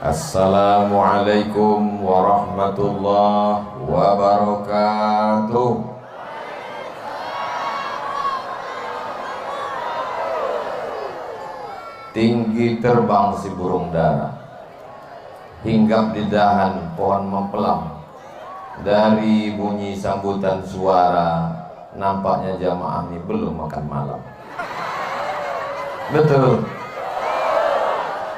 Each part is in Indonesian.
Assalamualaikum warahmatullahi wabarakatuh. Tinggi terbang si burung dara, hinggap di dahan pohon mempelam. Dari bunyi sambutan suara, nampaknya jamaah ini belum makan malam. Betul.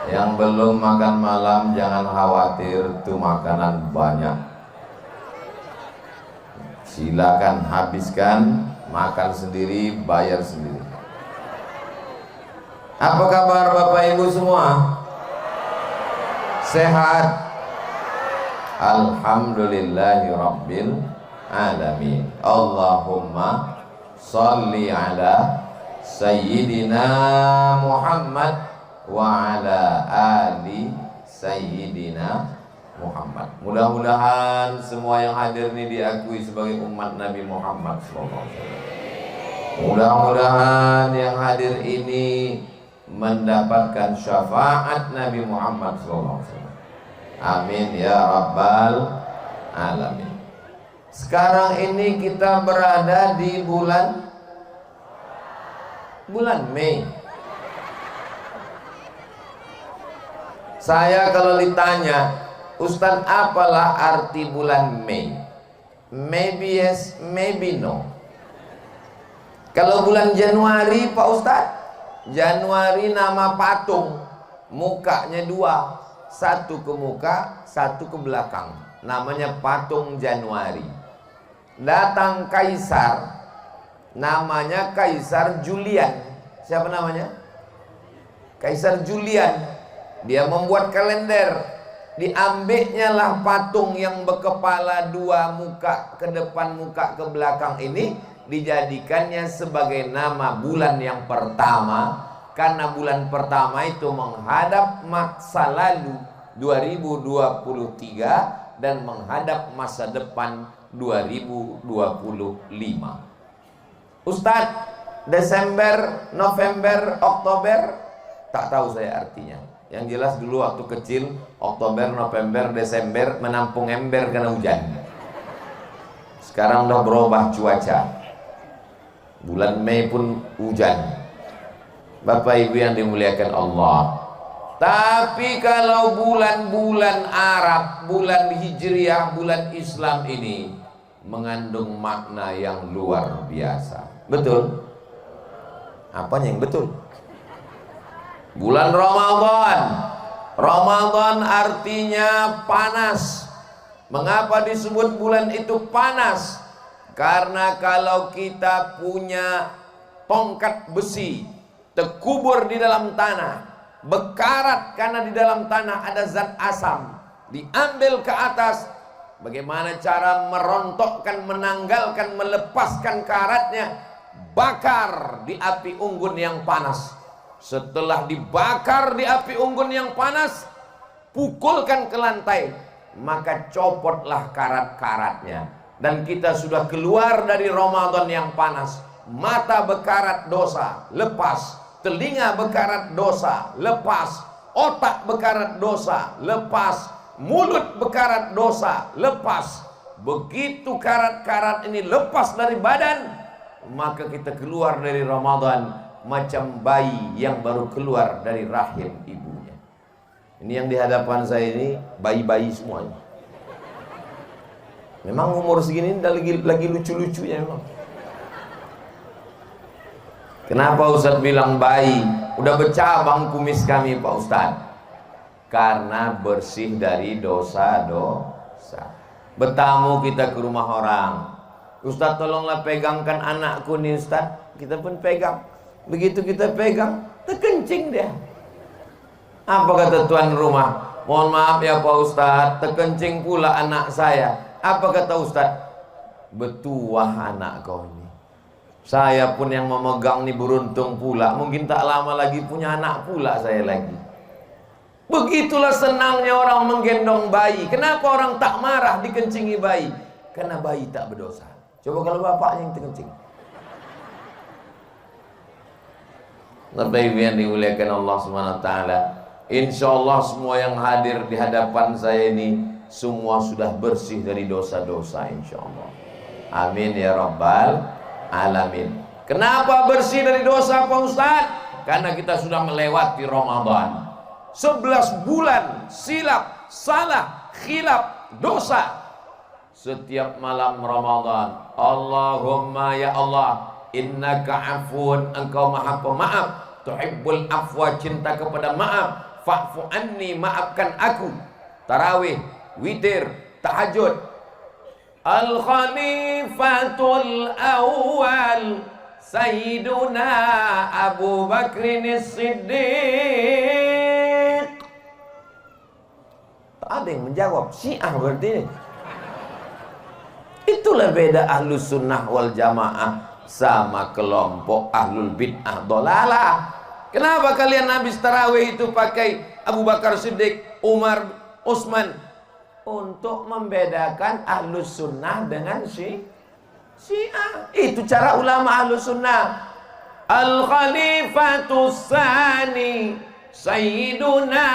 Yang belum makan malam jangan khawatir, tuh makanan banyak. Silakan habiskan, makan sendiri, bayar sendiri. Apa kabar Bapak Ibu semua? Sehat? Alhamdulillahi Rabbil Alamin. Allahumma salli ala Sayyidina Muhammad wa ala ali Sayyidina Muhammad. Mudah-mudahan semua yang hadir ini diakui sebagai umat Nabi Muhammad SAW. Mudah-mudahan yang hadir ini mendapatkan syafaat Nabi Muhammad SAW. Amin ya Rabbal Alamin. Sekarang ini kita berada di bulan Mei. Saya kalau ditanya, Ustadz, apalah arti bulan Mei? Maybe yes, maybe no. Kalau bulan Januari Pak Ustadz, Januari nama patung, mukanya dua, satu ke muka, satu ke belakang, namanya patung Januari. Datang kaisar, namanya Kaisar Julian. Siapa namanya? Kaisar Julian. Dia membuat kalender, diambilnya lah patung yang berkepala dua, muka ke depan, muka ke belakang ini, dijadikannya sebagai nama bulan yang pertama, karena bulan pertama itu menghadap masa lalu 2023 dan menghadap masa depan 2025. Ustadz, Desember, November, Oktober, tak tahu saya artinya. Yang jelas dulu waktu kecil, Oktober, November, Desember menampung ember karena hujan. Sekarang udah berubah cuaca. Bulan Mei pun hujan. Bapak Ibu yang dimuliakan Allah. Tapi kalau bulan-bulan Arab, bulan Hijriah, bulan Islam ini mengandung makna yang luar biasa. Betul? Apanya yang betul? Bulan Ramadan. Ramadan artinya panas. Mengapa disebut bulan itu panas? Karena kalau kita punya tongkat besi terkubur di dalam tanah, bekarat karena di dalam tanah ada zat asam, diambil ke atas, bagaimana cara merontokkan, menanggalkan, melepaskan karatnya? Bakar di api unggun yang panas. Setelah dibakar di api unggun yang panas, pukulkan ke lantai, maka copotlah karat-karatnya. Dan kita sudah keluar dari Ramadan yang panas. Mata bekarat dosa, lepas. Telinga bekarat dosa, lepas. Otak bekarat dosa, lepas. Mulut bekarat dosa, lepas. Begitu karat-karat ini lepas dari badan, maka kita keluar dari Ramadan macam bayi yang baru keluar dari rahim ibunya. Ini yang di hadapan saya ini bayi-bayi semuanya. Memang umur segini lagi lucu-lucunya memang. Kenapa Ustaz bilang bayi? Udah bercabang kumis kami Pak Ustaz. Karena bersih dari dosa-dosa. Bertamu kita ke rumah orang, Ustaz tolonglah pegangkan anakku nih Ustaz. Kita pun pegang. Begitu kita pegang, terkencing dia. Apa kata tuan rumah? Mohon maaf ya Pak Ustaz, terkencing pula anak saya. Apa kata Ustaz? Betuah anak kau ini. Saya pun yang memegang nih beruntung pula. Mungkin tak lama lagi punya anak pula saya lagi. Begitulah senangnya orang menggendong bayi. Kenapa orang tak marah dikencingi bayi? Karena bayi tak berdosa. Coba kalau bapaknya yang terkencing. Bapak Ibu yang dimuliakan Allah Subhanahu wa taala, Insya Allah semua yang hadir di hadapan saya ini semua sudah bersih dari dosa-dosa, insya Allah. Amin ya rabbal alamin. Kenapa bersih dari dosa Pak Ustadz? Karena kita sudah melewati Ramadan. 11 bulan silap, salah, khilaf, dosa. Setiap malam Ramadan, Allahumma ya Allah, innaka afun, engkau maha pemaaf, tuhibbul afwa, cinta kepada maaf, fa'fu anni, maafkan aku. Tarawih, witir, tahajud. Al-Khalifatul Awal Sayyiduna Abu Bakrin As-Siddiq. Tak ada yang menjawab. Syiah berarti ini. Itulah beda ahlus sunnah wal jamaah sama kelompok ahlul bid'ah dolalah. Kenapa kalian habis tarawih itu pakai Abu Bakar Siddiq, Umar, Utsman? Untuk membedakan ahlus sunnah dengan Syiah. Itu cara ulama ahlus sunnah. Al-Khalifatus Tsani Sayyiduna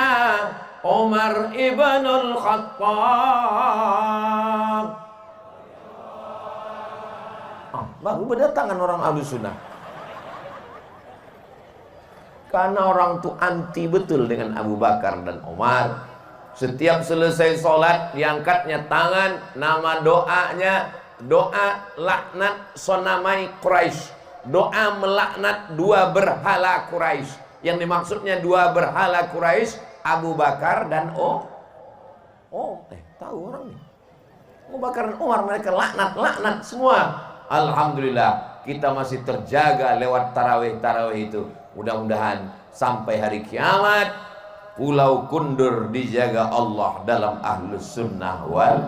Umar ibnul Khattab. Baru berdatangan orang ahlus sunnah. Karena orang itu anti betul dengan Abu Bakar dan Umar. Setiap selesai sholat diangkatnya tangan, nama doanya doa laknat sonamai Quraisy, doa melaknat dua berhala Quraisy. Yang dimaksudnya dua berhala Quraisy, Abu Bakar dan tahu orang nih, Abu Bakar dan Umar, mereka laknat semua. Alhamdulillah kita masih terjaga lewat tarawih itu. Mudah-mudahan sampai hari kiamat Pulau Kundur dijaga Allah dalam ahlus sunnah wal.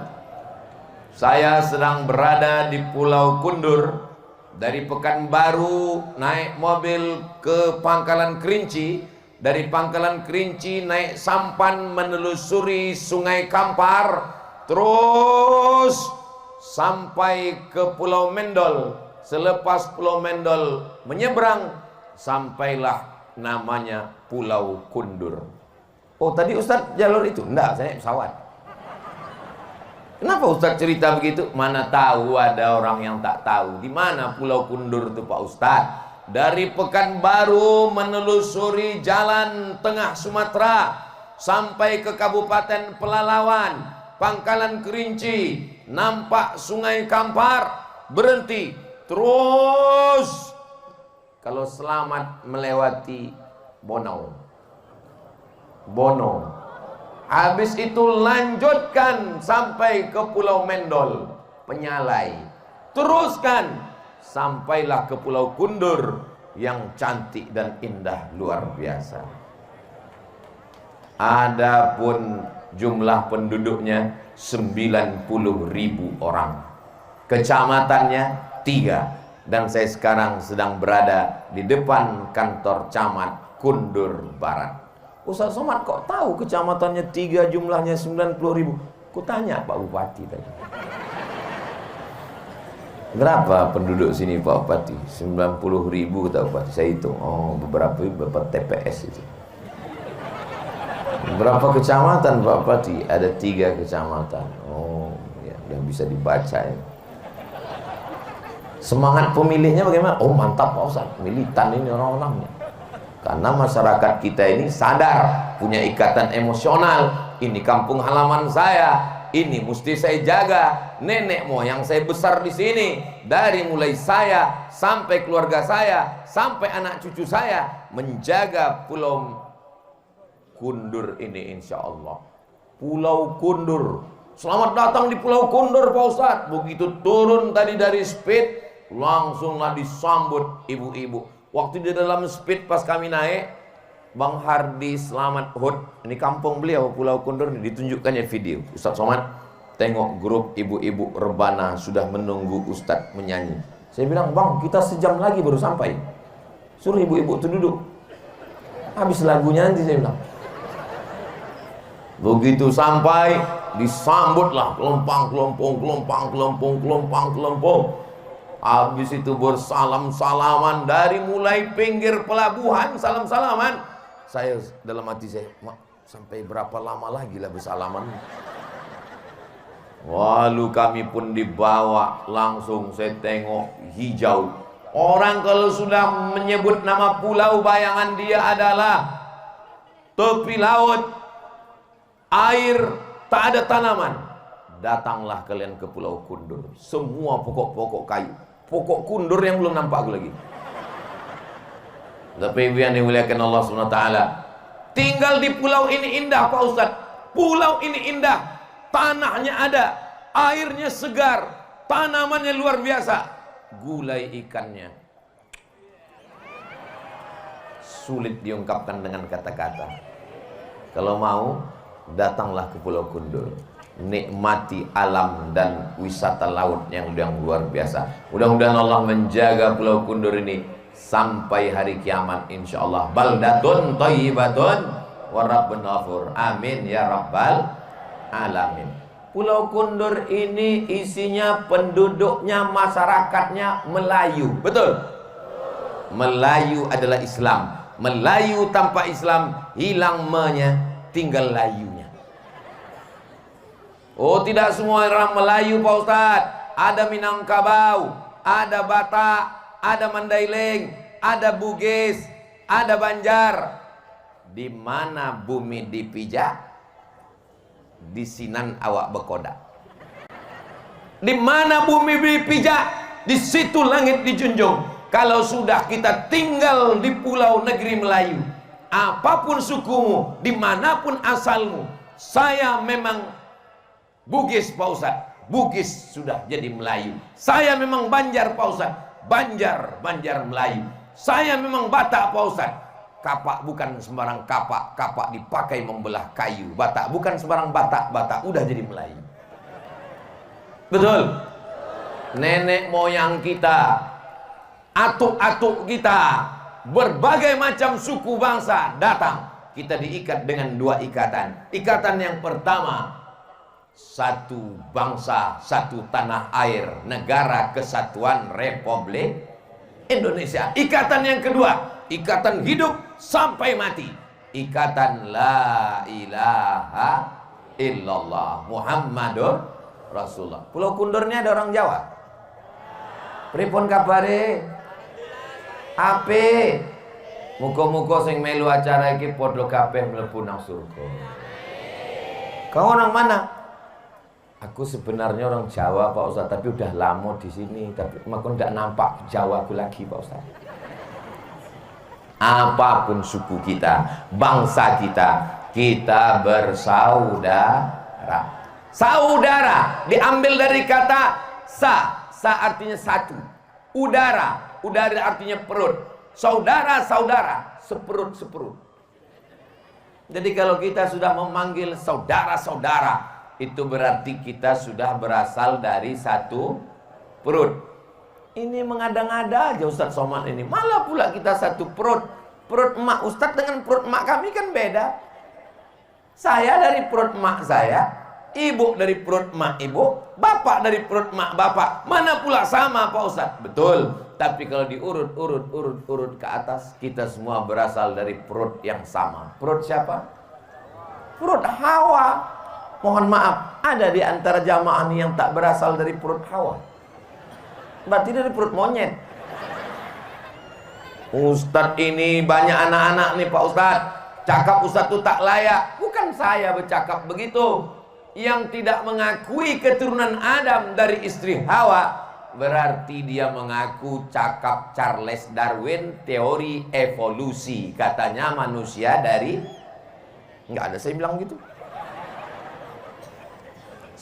Saya sedang berada di Pulau Kundur. Dari Pekanbaru naik mobil ke Pangkalan Kerinci. Dari Pangkalan Kerinci naik sampan menelusuri Sungai Kampar, terus sampai ke Pulau Mendol. Selepas Pulau Mendol menyeberang, sampailah namanya Pulau Kundur. Oh, tadi Ustadz jalur itu? Enggak, saya naik pesawat. Kenapa Ustadz cerita begitu? Mana tahu ada orang yang tak tahu di mana Pulau Kundur itu Pak Ustadz. Dari Pekanbaru menelusuri jalan tengah Sumatera sampai ke Kabupaten Pelalawan, Pangkalan Kerinci, nampak Sungai Kampar, berhenti, terus kalau selamat melewati Bono, habis itu lanjutkan sampai ke Pulau Mendol, Penyalai, teruskan sampailah ke Pulau Kundur yang cantik dan indah luar biasa. Adapun jumlah penduduknya 90.000 orang, kecamatannya 3, dan saya sekarang sedang berada di depan kantor camat Kundur Barat. Ustaz Somad kok tahu kecamatannya 3, jumlahnya 90.000? Kutanya Pak Bupati tadi. Berapa penduduk sini Pak Bupati? 90.000 kata Bupati. Saya hitung, beberapa TPS itu. Berapa kecamatan Pak Bupati? Ada 3 kecamatan. Ya, udah bisa dibaca ya. Semangat pemilihnya bagaimana? Mantap Pak Ustaz, militan ini orang-orangnya. Karena masyarakat kita ini sadar, punya ikatan emosional. Ini kampung halaman saya, ini mesti saya jaga. Nenek moyang saya besar di sini. Dari mulai saya sampai keluarga saya, sampai anak cucu saya, menjaga Pulau Kundur ini insya Allah. Pulau Kundur. Selamat datang di Pulau Kundur Pak Ustadz. Begitu turun tadi dari speed, langsunglah disambut ibu-ibu. Waktu di dalam speed pas kami naik, Bang Hardi Selamat Hud, ini kampung beliau Pulau Kundur, ditunjukkannya video. Ustadz Somad tengok grup ibu-ibu rebana sudah menunggu Ustadz menyanyi. Saya bilang, Bang, kita sejam lagi baru sampai. Suruh ibu-ibu itu duduk. Habis lagunya nanti, saya bilang. Begitu sampai, disambutlah kelompang. Habis itu bersalam-salaman dari mulai pinggir pelabuhan, salam-salaman Saya dalam hati saya, sampai berapa lama lagi lah bersalaman. Lalu kami pun dibawa, langsung saya tengok hijau. Orang kalau sudah menyebut nama pulau, bayangan dia adalah tepi laut, air, tak ada tanaman. Datanglah kalian ke Pulau Kundur. Semua pokok-pokok kayu, pokok kundur yang belum nampak aku lagi. Tapi yang dimuliakan Allah SWT, tinggal di pulau ini indah Pak Ustadz. Pulau ini indah, tanahnya ada, airnya segar, tanamannya luar biasa. Gulai ikannya sulit diungkapkan dengan kata-kata. Kalau mau, datanglah ke Pulau Kundur, nikmati alam dan wisata laut yang luar biasa. Mudah-mudahan Allah menjaga Pulau Kundur ini sampai hari kiamat insyaallah. Baldatun thayyibatun wa rabbun ghafur. Amin ya rabbal alamin. Pulau Kundur ini isinya penduduknya, masyarakatnya Melayu. Betul? Melayu adalah Islam. Melayu tanpa Islam hilang me-nya, tinggal layunya. Oh, tidak semua orang Melayu Pak Ustadz. Ada Minangkabau, ada Batak, ada Mandailing, ada Bugis, ada Banjar. Di mana bumi dipijak, di sinan awak bekodak. Di mana bumi dipijak, di situ langit dijunjung. Kalau sudah kita tinggal di pulau negeri Melayu, apapun sukumu, dimanapun asalmu, saya memang Bugis Pak Ustadz, Bugis sudah jadi Melayu. Saya memang Banjar Pak Ustadz, Banjar Melayu. Saya memang Batak Pak Ustadz. Kapak bukan sembarang kapak, kapak dipakai membelah kayu. Batak bukan sembarang Batak udah jadi Melayu. Betul? Nenek moyang kita, atuk-atuk kita, berbagai macam suku bangsa datang. Kita diikat dengan dua ikatan. Ikatan yang pertama, satu bangsa, satu tanah air, Negara Kesatuan Republik Indonesia. Ikatan yang kedua, ikatan hidup sampai mati, ikatan la ilaha illallah Muhammadur Rasulullah. Pulau Kundur ini ada orang Jawa. Pripun kabare? Ape? Muga-muga sing melu acara iki padha kabeh mlebu nang surga. Kau orang mana? Aku sebenarnya orang Jawa Pak Ustadz, tapi udah lama di sini, tapi makanya nggak nampak Jawa aku lagi Pak Ustadz. Apapun suku kita, bangsa kita, kita bersaudara. Saudara diambil dari kata sa artinya satu. Udara artinya perut. Saudara, seperut. Jadi kalau kita sudah memanggil saudara-saudara, itu berarti kita sudah berasal dari satu perut. Ini mengada-ngada aja Ustadz Somad ini. Malah pula kita satu perut. Perut emak Ustadz dengan perut emak kami kan beda. Saya dari perut emak saya, ibu dari perut emak ibu, bapak dari perut emak bapak. Mana pula sama Pak Ustadz? Betul. Tapi kalau diurut ke atas, kita semua berasal dari perut yang sama. Perut siapa? Perut Hawa. Mohon maaf, ada di antara jamaah ini yang tak berasal dari perut Hawa. Berarti dari perut monyet. Ustadz ini banyak anak-anak nih Pak Ustadz. Cakap Ustadz itu tak layak. Bukan saya bercakap begitu. Yang tidak mengakui keturunan Adam dari istri Hawa, berarti dia mengaku cakap Charles Darwin, teori evolusi. Katanya manusia dari... Nggak ada saya bilang gitu.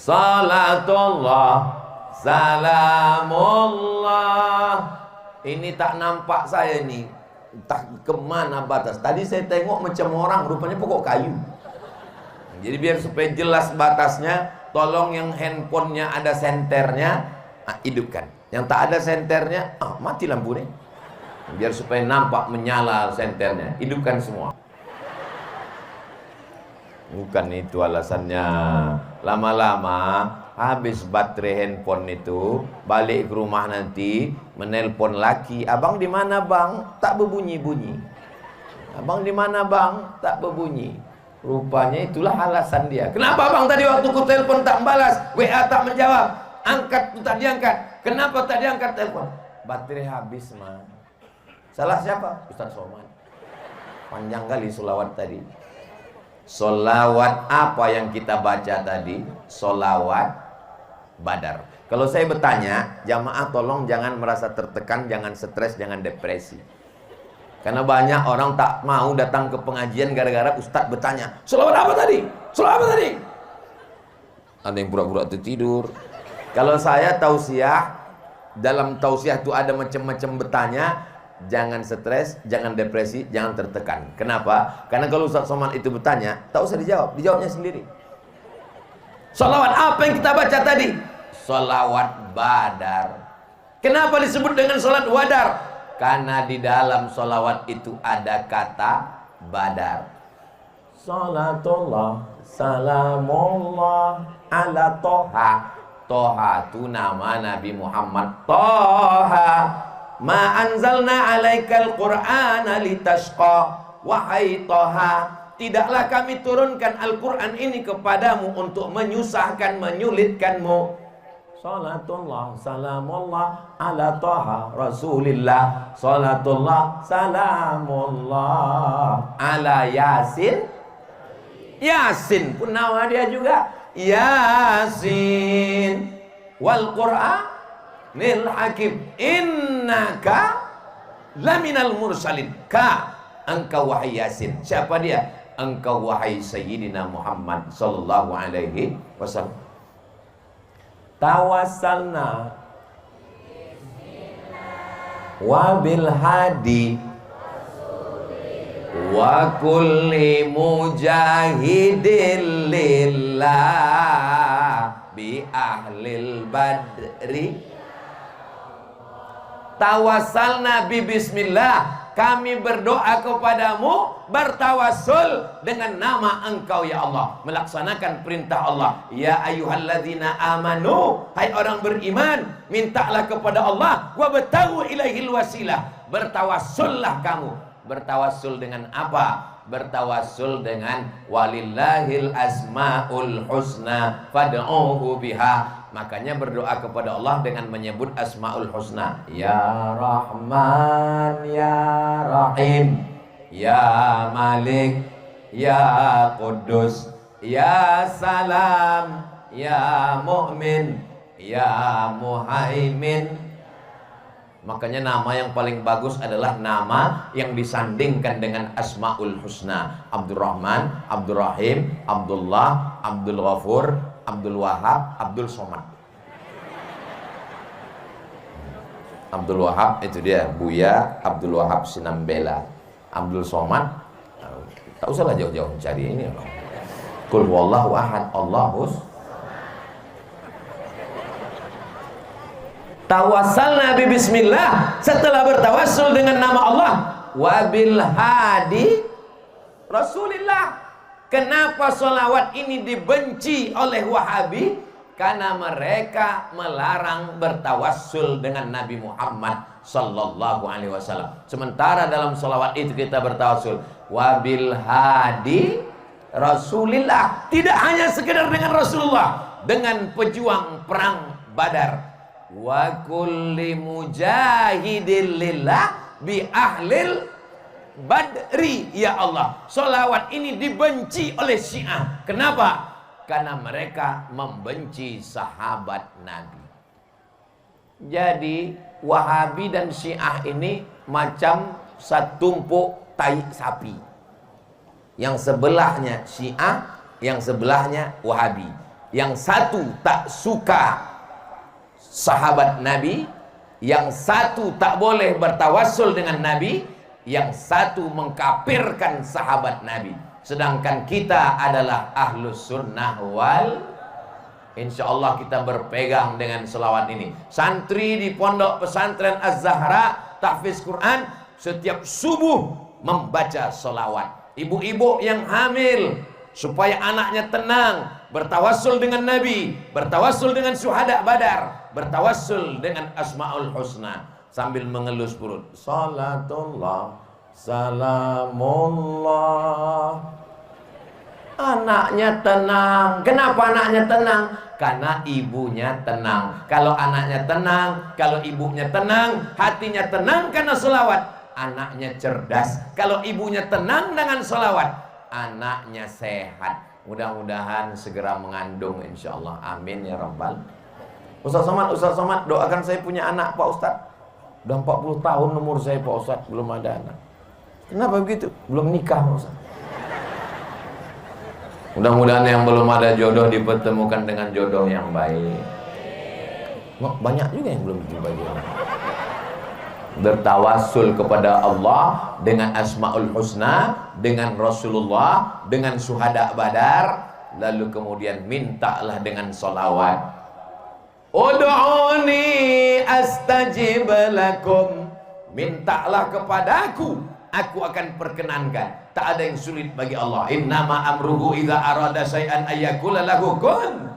Salatullah, salamullah. Ini tak nampak saya ini, entah kemana batas. Tadi saya tengok macam orang, rupanya pokok kayu. Jadi biar supaya jelas batasnya, tolong yang handphonenya ada senternya, hidupkan. Yang tak ada senternya, mati lampunya. Biar supaya nampak menyala senternya, hidupkan semua. Bukan itu alasannya. Lama-lama habis baterai handphone itu, balik ke rumah nanti menelpon laki, abang di mana bang? Tak berbunyi-bunyi. Abang di mana bang? Tak berbunyi. Rupanya itulah alasan dia. Kenapa bang tadi waktu ku telepon tak balas, WA tak menjawab, angkat tu tak diangkat. Kenapa tak diangkat telepon? Baterai habis mah. Salah siapa? Ustaz Somad. Panjang kali solawat tadi. Solawat apa yang kita baca tadi? Solawat Badar. Kalau saya bertanya, jamaah tolong jangan merasa tertekan, jangan stres, jangan depresi. Karena banyak orang tak mau datang ke pengajian gara-gara ustaz bertanya, sholawat apa tadi? Sholawat apa tadi? Ada yang pura-pura tertidur. Kalau saya tausiah, dalam tausiah itu ada macam-macam bertanya, jangan stres, jangan depresi, jangan tertekan. Kenapa? Karena kalau Ustaz Somad itu bertanya, tak usah dijawab, dijawabnya sendiri. Sholawat apa yang kita baca tadi? Sholawat Badar. Kenapa disebut dengan sholat Badar? Karena di dalam sholawat itu ada kata Badar. Salatullah, salamullah ala Toha. Toha itu nama Nabi Muhammad. Toha, ma anzalna alaikal qur'ana litashqa. Wahai Toha, tidaklah kami turunkan Al-Quran ini kepadamu untuk menyusahkan, menyulitkanmu. Salatullah, salamullah ala Taha Rasulillah. Salatullah, salamullah ala Yasin. Yasin pun nama dia juga. Yasin wal Qur'anil Hakim. Innaka laminal mursalin. Ka, engkau wahai Yasin. Siapa dia? Engkau wahai Sayyidina Muhammad sallallahu alaihi wasallam. Tawassalna wa bil hadi wa kulli mujahidin lillah bi ahlil badri. Tawassalna bi bismillah, kami berdoa kepadamu, bertawassul dengan nama engkau ya Allah, melaksanakan perintah Allah. Ya ayyuhalladzina amanu, hai orang beriman, mintalah kepada Allah, wabtaghu ilaihil wasilah, bertawassullah kamu. Bertawassul dengan apa? Bertawassul dengan walillahil asmaul husna fad'uhu biha. Makanya berdoa kepada Allah dengan menyebut asmaul husna. Ya Rahman, Ya Rahim, Ya Malik, Ya Quddus, Ya Salam, Ya Mu'min, Ya Muhaimin. Makanya nama yang paling bagus adalah nama yang disandingkan dengan asmaul husna. Abdurrahman, Abdurrahim, Abdullah, Abdul Ghafur, Abdul Wahab, Abdul Somad. Abdul Wahab itu dia Buya Abdul Wahab Sinambela. Abdul Somad, tak usahlah jauh-jauh cari ini. Qul huwallahu ahad, Allahus. Tawassalna bi bismillah, setelah bertawassul dengan nama Allah, wabil hadi Rasulillah. Kenapa sholawat ini dibenci oleh Wahabi? Karena mereka melarang bertawassul dengan Nabi Muhammad sallallahu alaihi wasallam. Sementara dalam sholawat itu kita bertawassul wabil hadi Rasulillah. Tidak hanya sekedar dengan Rasulullah, dengan pejuang perang Badar. Wa kulli mujahidin lillah bi ahlil badri. Ya Allah, sholawat ini dibenci oleh Syiah. Kenapa? Karena mereka membenci sahabat Nabi. Jadi Wahabi dan Syiah ini macam satumpuk tai sapi. Yang sebelahnya Syiah, yang sebelahnya Wahabi. Yang satu tak suka sahabat Nabi, yang satu tak boleh bertawassul dengan Nabi, yang satu mengkafirkan sahabat Nabi. Sedangkan kita adalah ahlus sunnah wal, insyaallah kita berpegang dengan selawat ini. Santri di pondok pesantren Az-Zahra tahfiz Quran setiap subuh membaca selawat. Ibu-ibu yang hamil supaya anaknya tenang, bertawassul dengan Nabi, bertawassul dengan syuhada Badar, bertawassul dengan asmaul husna sambil mengelus perut. Salatullah, salamullah. Anaknya tenang. Kenapa anaknya tenang? Karena ibunya tenang. Kalau anaknya tenang, kalau ibunya tenang, hatinya tenang karena selawat, anaknya cerdas. Kalau ibunya tenang dengan selawat, anaknya sehat. Mudah-mudahan segera mengandung insyaallah. Amin ya rabbal. Ustaz Somad, doakan saya punya anak Pak Ustaz. Udah 40 tahun umur saya Pak Ustaz, belum ada anak. Kenapa begitu? Belum nikah Pak Ustaz. Mudah-mudahan yang belum ada jodoh dipertemukan dengan jodoh yang baik. Banyak juga yang belum jumpa jodoh. Bertawasul kepada Allah dengan Asmaul Husna, dengan Rasulullah, dengan syuhada Badar, lalu kemudian mintalah dengan sholawat. Ud'uni astajib lakum. Mintalah kepadaku, aku akan perkenankan. Tak ada yang sulit bagi Allah. Innama amruhu idza arada syai'an ayyakula lahu kun.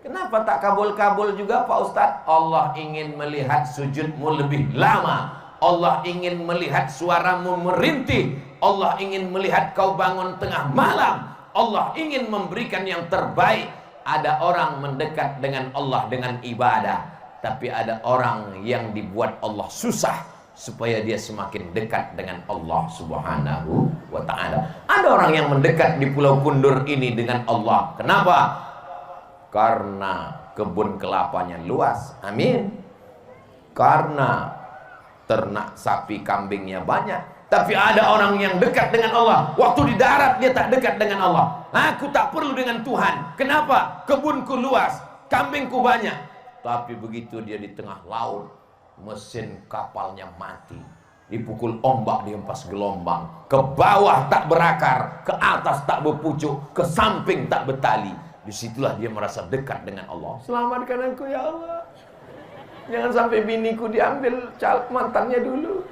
Kenapa tak kabul-kabul juga Pak Ustadz? Allah ingin melihat sujudmu lebih lama. Allah ingin melihat suaramu merintih. Allah ingin melihat kau bangun tengah malam. Allah ingin memberikan yang terbaik. Ada orang mendekat dengan Allah dengan ibadah, tapi ada orang yang dibuat Allah susah supaya dia semakin dekat dengan Allah Subhanahu wa ta'ala. Ada orang yang mendekat di Pulau Kundur ini dengan Allah. Kenapa? Karena kebun kelapanya luas. Amin. Karena ternak sapi kambingnya banyak. Tapi ada orang yang dekat dengan Allah. Waktu di darat dia tak dekat dengan Allah. Aku tak perlu dengan Tuhan. Kenapa? Kebunku luas, kambingku banyak. Tapi begitu dia di tengah laut, mesin kapalnya mati, dipukul ombak, dihempas gelombang, ke bawah tak berakar, ke atas tak berpucuk, ke samping tak bertali. Disitulah dia merasa dekat dengan Allah. Selamatkan aku ya Allah, jangan sampai biniku diambil mantannya dulu.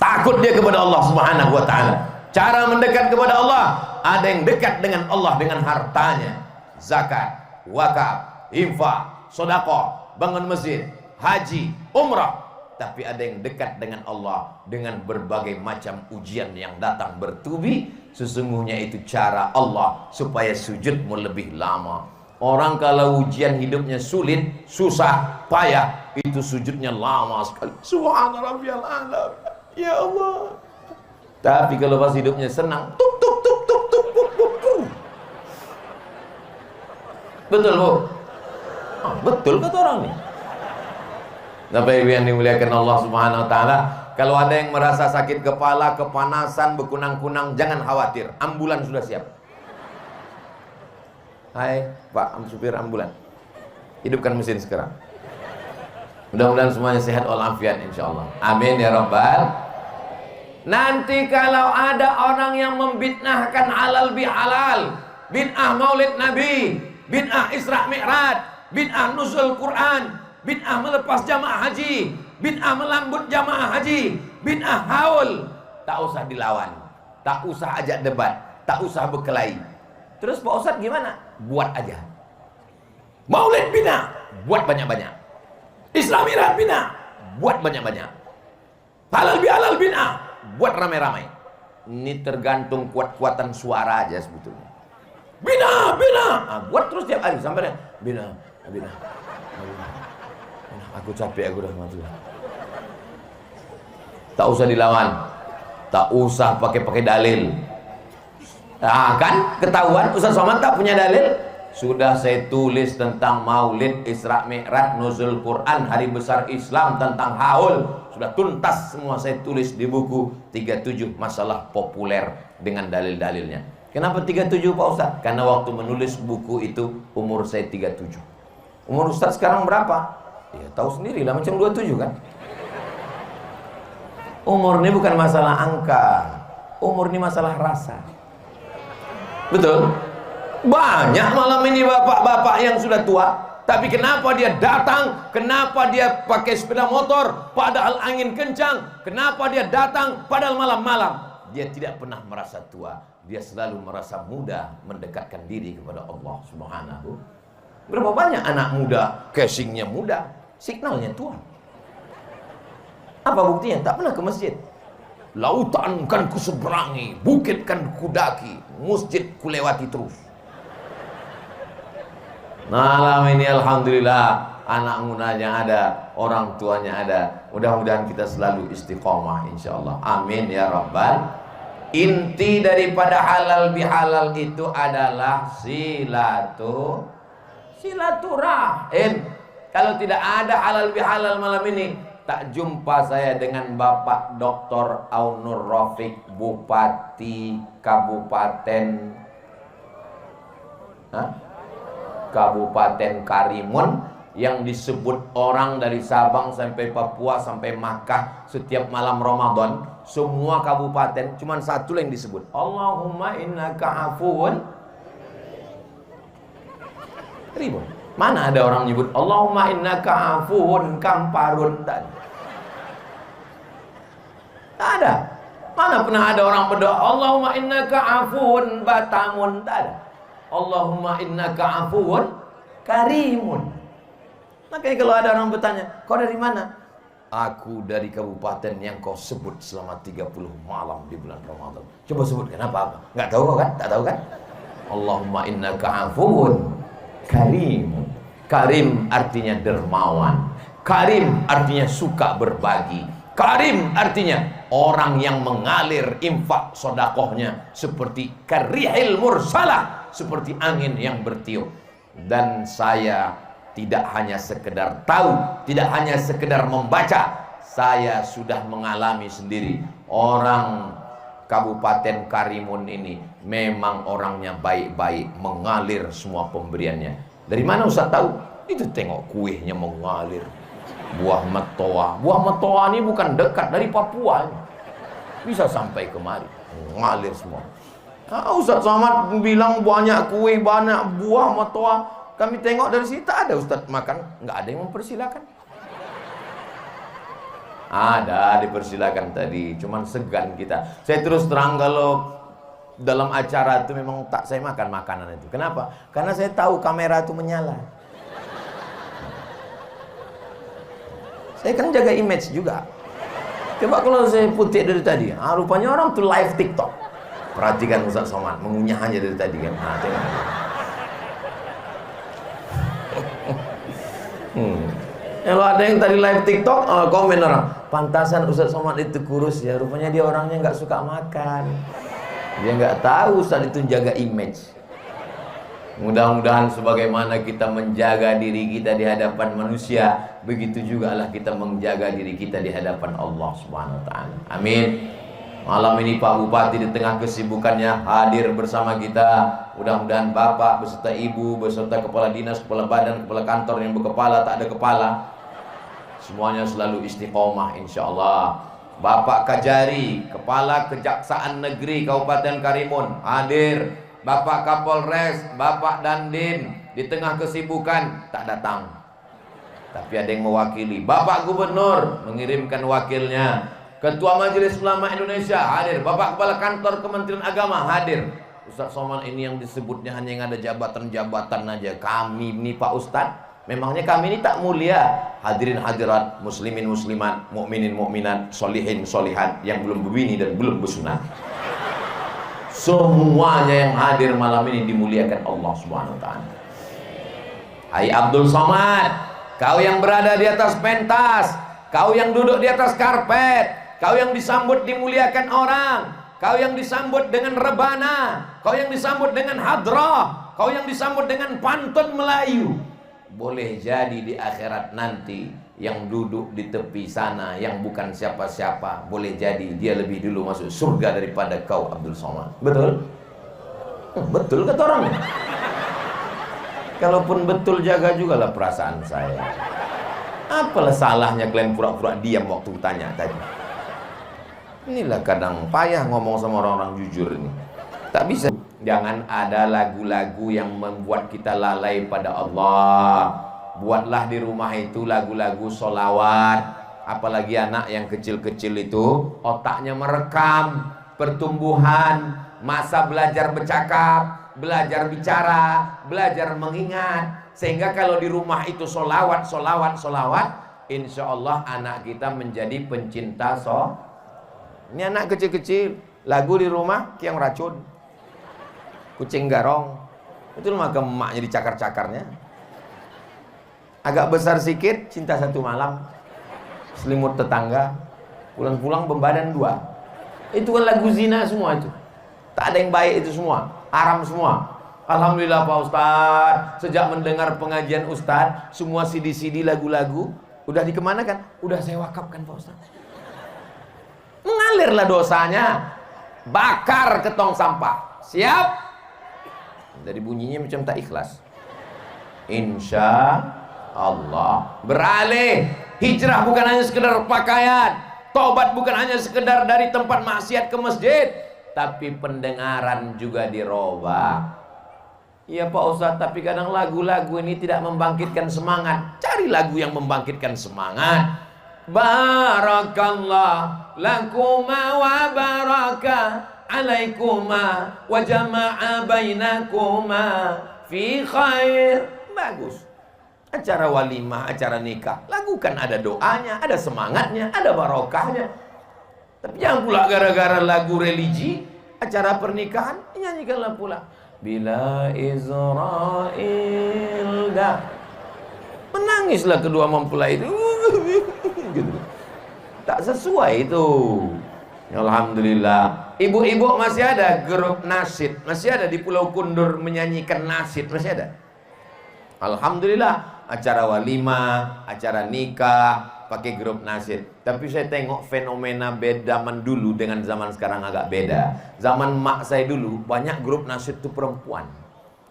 Takut dia kepada Allah Subhanahu wa ta'ala. Cara mendekat kepada Allah, ada yang dekat dengan Allah dengan hartanya, zakat, wakaf, infak, sedekah, bangun masjid, haji, umrah. Tapi ada yang dekat dengan Allah dengan berbagai macam ujian yang datang bertubi. Sesungguhnya itu cara Allah supaya sujudmu lebih lama. Orang kalau ujian hidupnya sulit, susah, payah, itu sujudnya lama sekali. Subhana rabbiyal a'la. Ya Allah. Tapi kalau pas hidupnya senang, tuk tuk tuk tuk tuk tuk tuk tuk. Betul Bu? Oh, betul kata orang nih. Bapak Ibu yang dimuliakan Allah Subhanahu wa ta'ala, kalau ada yang merasa sakit kepala, kepanasan, berkunang-kunang, jangan khawatir, ambulan sudah siap. Hai Pak supir ambulan, hidupkan mesin sekarang. Mudah-mudahan semuanya sehat walafiat insyaallah. Amin ya rabbal. Nanti kalau ada orang yang membidnahkan halal bihalal, bid'ah maulid Nabi, bid'ah Isra Mi'raj, bid'ah nuzul Quran, bid'ah melepas jamaah haji, bid'ah melambut jamaah haji, bid'ah haul, tak usah dilawan, tak usah ajak debat, tak usah berkelahi. Terus Pak Ustadz gimana? Buat aja. Maulid bina, buat banyak-banyak. Isra Mi'raj bina, buat banyak-banyak. Halal bihalal bina, buat ramai-ramai. Ini tergantung kuat-kuatan suara aja sebetulnya. Bina, bina, buat terus tiap hari sampai bina, bina. Aku capek, aku udah mati. Tak usah dilawan, tak usah pakai dalil. Nah, kan ketahuan Ustaz Somad tak punya dalil. Sudah saya tulis tentang Maulid, Isra Mi'raj, nuzul Quran, hari besar Islam, tentang haul. Sudah tuntas semua saya tulis di buku 37 masalah populer dengan dalil-dalilnya. Kenapa 37 Pak Ustaz? Karena waktu menulis buku itu umur saya 37. Umur Ustaz sekarang berapa? Ya tahu sendiri lah, macam 27 kan. Umur ini bukan masalah angka, umur ini masalah rasa. Betul? Banyak malam ini bapak-bapak yang sudah tua, tapi kenapa dia datang? Kenapa dia pakai sepeda motor padahal angin kencang? Kenapa dia datang padahal malam-malam? Dia tidak pernah merasa tua, dia selalu merasa muda, mendekatkan diri kepada Allah Subhanahu. Berapa banyak anak muda casingnya muda, signalnya tua. Apa buktinya? Tak pernah ke masjid. Lautan kan ku seberangi, bukit kan ku daki, masjid ku lewati terus. Malam ini alhamdulillah anak mudanya ada, orang tuanya ada. Mudah-mudahan kita selalu istiqomah insyaallah. Amin ya rabbal. Inti daripada halal bihalal itu adalah silaturahim. Kalau tidak ada halal bihalal malam ini, tak jumpa saya dengan Bapak Dr. Aunur Rafiq, Bupati Kabupaten Karimun, yang disebut orang dari Sabang sampai Papua sampai Makkah setiap malam Ramadan, semua kabupaten cuman satu yang disebut, Allahumma innaka afuun ribu. Mana ada orang nyebut Allahumma innaka afuun kamparun? Tak ada. Mana pernah ada orang berdoa Allahumma innaka afuun batamun? Tak ada. Allahumma innaka afuun karimun. Makanya kalau ada orang bertanya, kau dari mana? Aku dari kabupaten yang kau sebut selama 30 malam di bulan Ramadan. Coba sebutkan apa? Nggak tahu kau kan? Tak tahu kan? Allahumma innaka afuun karimun. Karim artinya dermawan. Karim artinya suka berbagi. Karim artinya orang yang mengalir infak sodakohnya seperti karihil mursalah, seperti angin yang bertiup. Dan saya tidak hanya sekedar tahu, tidak hanya sekedar membaca, saya sudah mengalami sendiri. Orang Kabupaten Karimun ini memang orangnya baik-baik, mengalir semua pemberiannya. Dari mana Ustaz tahu? Itu tengok kuihnya mengalir. Buah metoa. Buah metoa ini bukan dekat dari Papua, bisa sampai kemari, mengalir semua. Ustaz Somad bilang banyak kuih, banyak buah metoa. Kami tengok dari situ, tak ada Ustaz makan, nggak ada yang mempersilakan. Ada dipersilakan tadi, cuman segan kita. Saya terus terang kalau dalam acara itu memang tak saya makan makanan itu. Kenapa? Karena saya tahu kamera itu menyala. Saya kan jaga image juga. Coba kalau saya putih dari tadi, rupanya orang tuh live TikTok. Perhatikan Ustaz Somad, mengunyah aja dari tadi kan. Tengok. Kalau ada yang tadi live TikTok, komen orang, pantasan Ustaz Somad itu kurus ya, rupanya dia orangnya nggak suka makan. Dia nggak tahu Ustaz itu jaga image. Mudah-mudahan sebagaimana kita menjaga diri kita di hadapan manusia, begitu juga lah kita menjaga diri kita di hadapan Allah Subhanahu wa taala. Amin. Malam ini Pak Bupati di tengah kesibukannya hadir bersama kita. Mudah-mudahan Bapak beserta Ibu, beserta kepala dinas, kepala badan, kepala kantor yang berkepala, tak ada kepala, semuanya selalu istiqomah insyaallah. Bapak Kajari, Kepala Kejaksaan Negeri Kabupaten Karimun hadir. Bapak Kapolres, Bapak Dandim di tengah kesibukan tak datang, tapi ada yang mewakili. Bapak Gubernur mengirimkan wakilnya. Ketua Majelis Ulama Indonesia hadir. Bapak Kepala Kantor Kementerian Agama hadir. Ustaz Somad ini yang disebutnya hanya yang ada jabatan-jabatan aja. Kami ini Pak Ustadz, memangnya kami ini tak mulia? Hadirin hadirat, muslimin muslimat, mukminin mukminat, solihin solihat yang belum berbini dan belum bersunat. Semuanya yang hadir malam ini dimuliakan Allah Subhanahu wa taala. Hai Abdul Somad, kau yang berada di atas pentas, kau yang duduk di atas karpet, kau yang disambut dimuliakan orang, kau yang disambut dengan rebana, kau yang disambut dengan hadrah, kau yang disambut dengan pantun Melayu. Boleh jadi di akhirat nanti yang duduk di tepi sana yang bukan siapa-siapa, boleh jadi dia lebih dulu masuk surga daripada kau Abdul Somad. Betul? Betul kata orangnya. Kalaupun betul, jaga juga lah perasaan saya. Apalah salahnya kalian pura-pura diam waktu tanya tadi. Inilah kadang payah ngomong sama orang-orang jujur ini. Tak bisa. Jangan ada lagu-lagu yang membuat kita lalai pada Allah. Buatlah di rumah itu lagu-lagu solawat. Apalagi anak yang kecil-kecil itu otaknya merekam pertumbuhan, masa belajar bercakap, belajar bicara, belajar mengingat. Sehingga kalau di rumah itu solawat, solawat, solawat, insya Allah anak kita menjadi pencinta Ini anak kecil-kecil, lagu di rumah tiang racun, kucing garong, itu mah emaknya dicakar-cakarnya. Agak besar sedikit, cinta satu malam, selimut tetangga, pulang-pulang pembadan dua. Itu kan lagu zina semua itu. Tak ada yang baik itu semua, haram semua. Alhamdulillah Pak Ustadz, sejak mendengar pengajian Ustadz, semua CD-CD lagu-lagu udah dikemanakan? Udah saya wakafkan Pak Ustadz. Mengalirlah dosanya, bakar ke tong sampah. Siap? Dari bunyinya macam tak ikhlas. Insya Allah. Beralih, hijrah bukan hanya sekedar pakaian, tobat bukan hanya sekedar dari tempat maksiat ke masjid, tapi pendengaran juga dirubah. Iya Pak Ustadz, tapi kadang lagu-lagu ini tidak membangkitkan semangat. Cari lagu yang membangkitkan semangat. Barakallah lakuma wa baraka alaikuma wa jama'a bainakuma fi khair. Bagus. Acara walimah, acara nikah, lagu kan ada doanya, ada semangatnya, ada barokahnya. Tapi jangan pula gara-gara lagu religi, acara pernikahan, nyanyikanlah pula Bila Israel dah. Menangislah kedua mempelai itu. Gitu. Tak sesuai itu. Alhamdulillah. Ibu-ibu masih ada grup nasyid, masih ada di Pulau Kundur menyanyikan nasyid, masih ada. Alhamdulillah, acara walimah, acara nikah pakai grup nasyid. Tapi saya tengok fenomena beda zaman dulu dengan zaman sekarang agak beda. Zaman mak saya dulu banyak grup nasyid itu perempuan.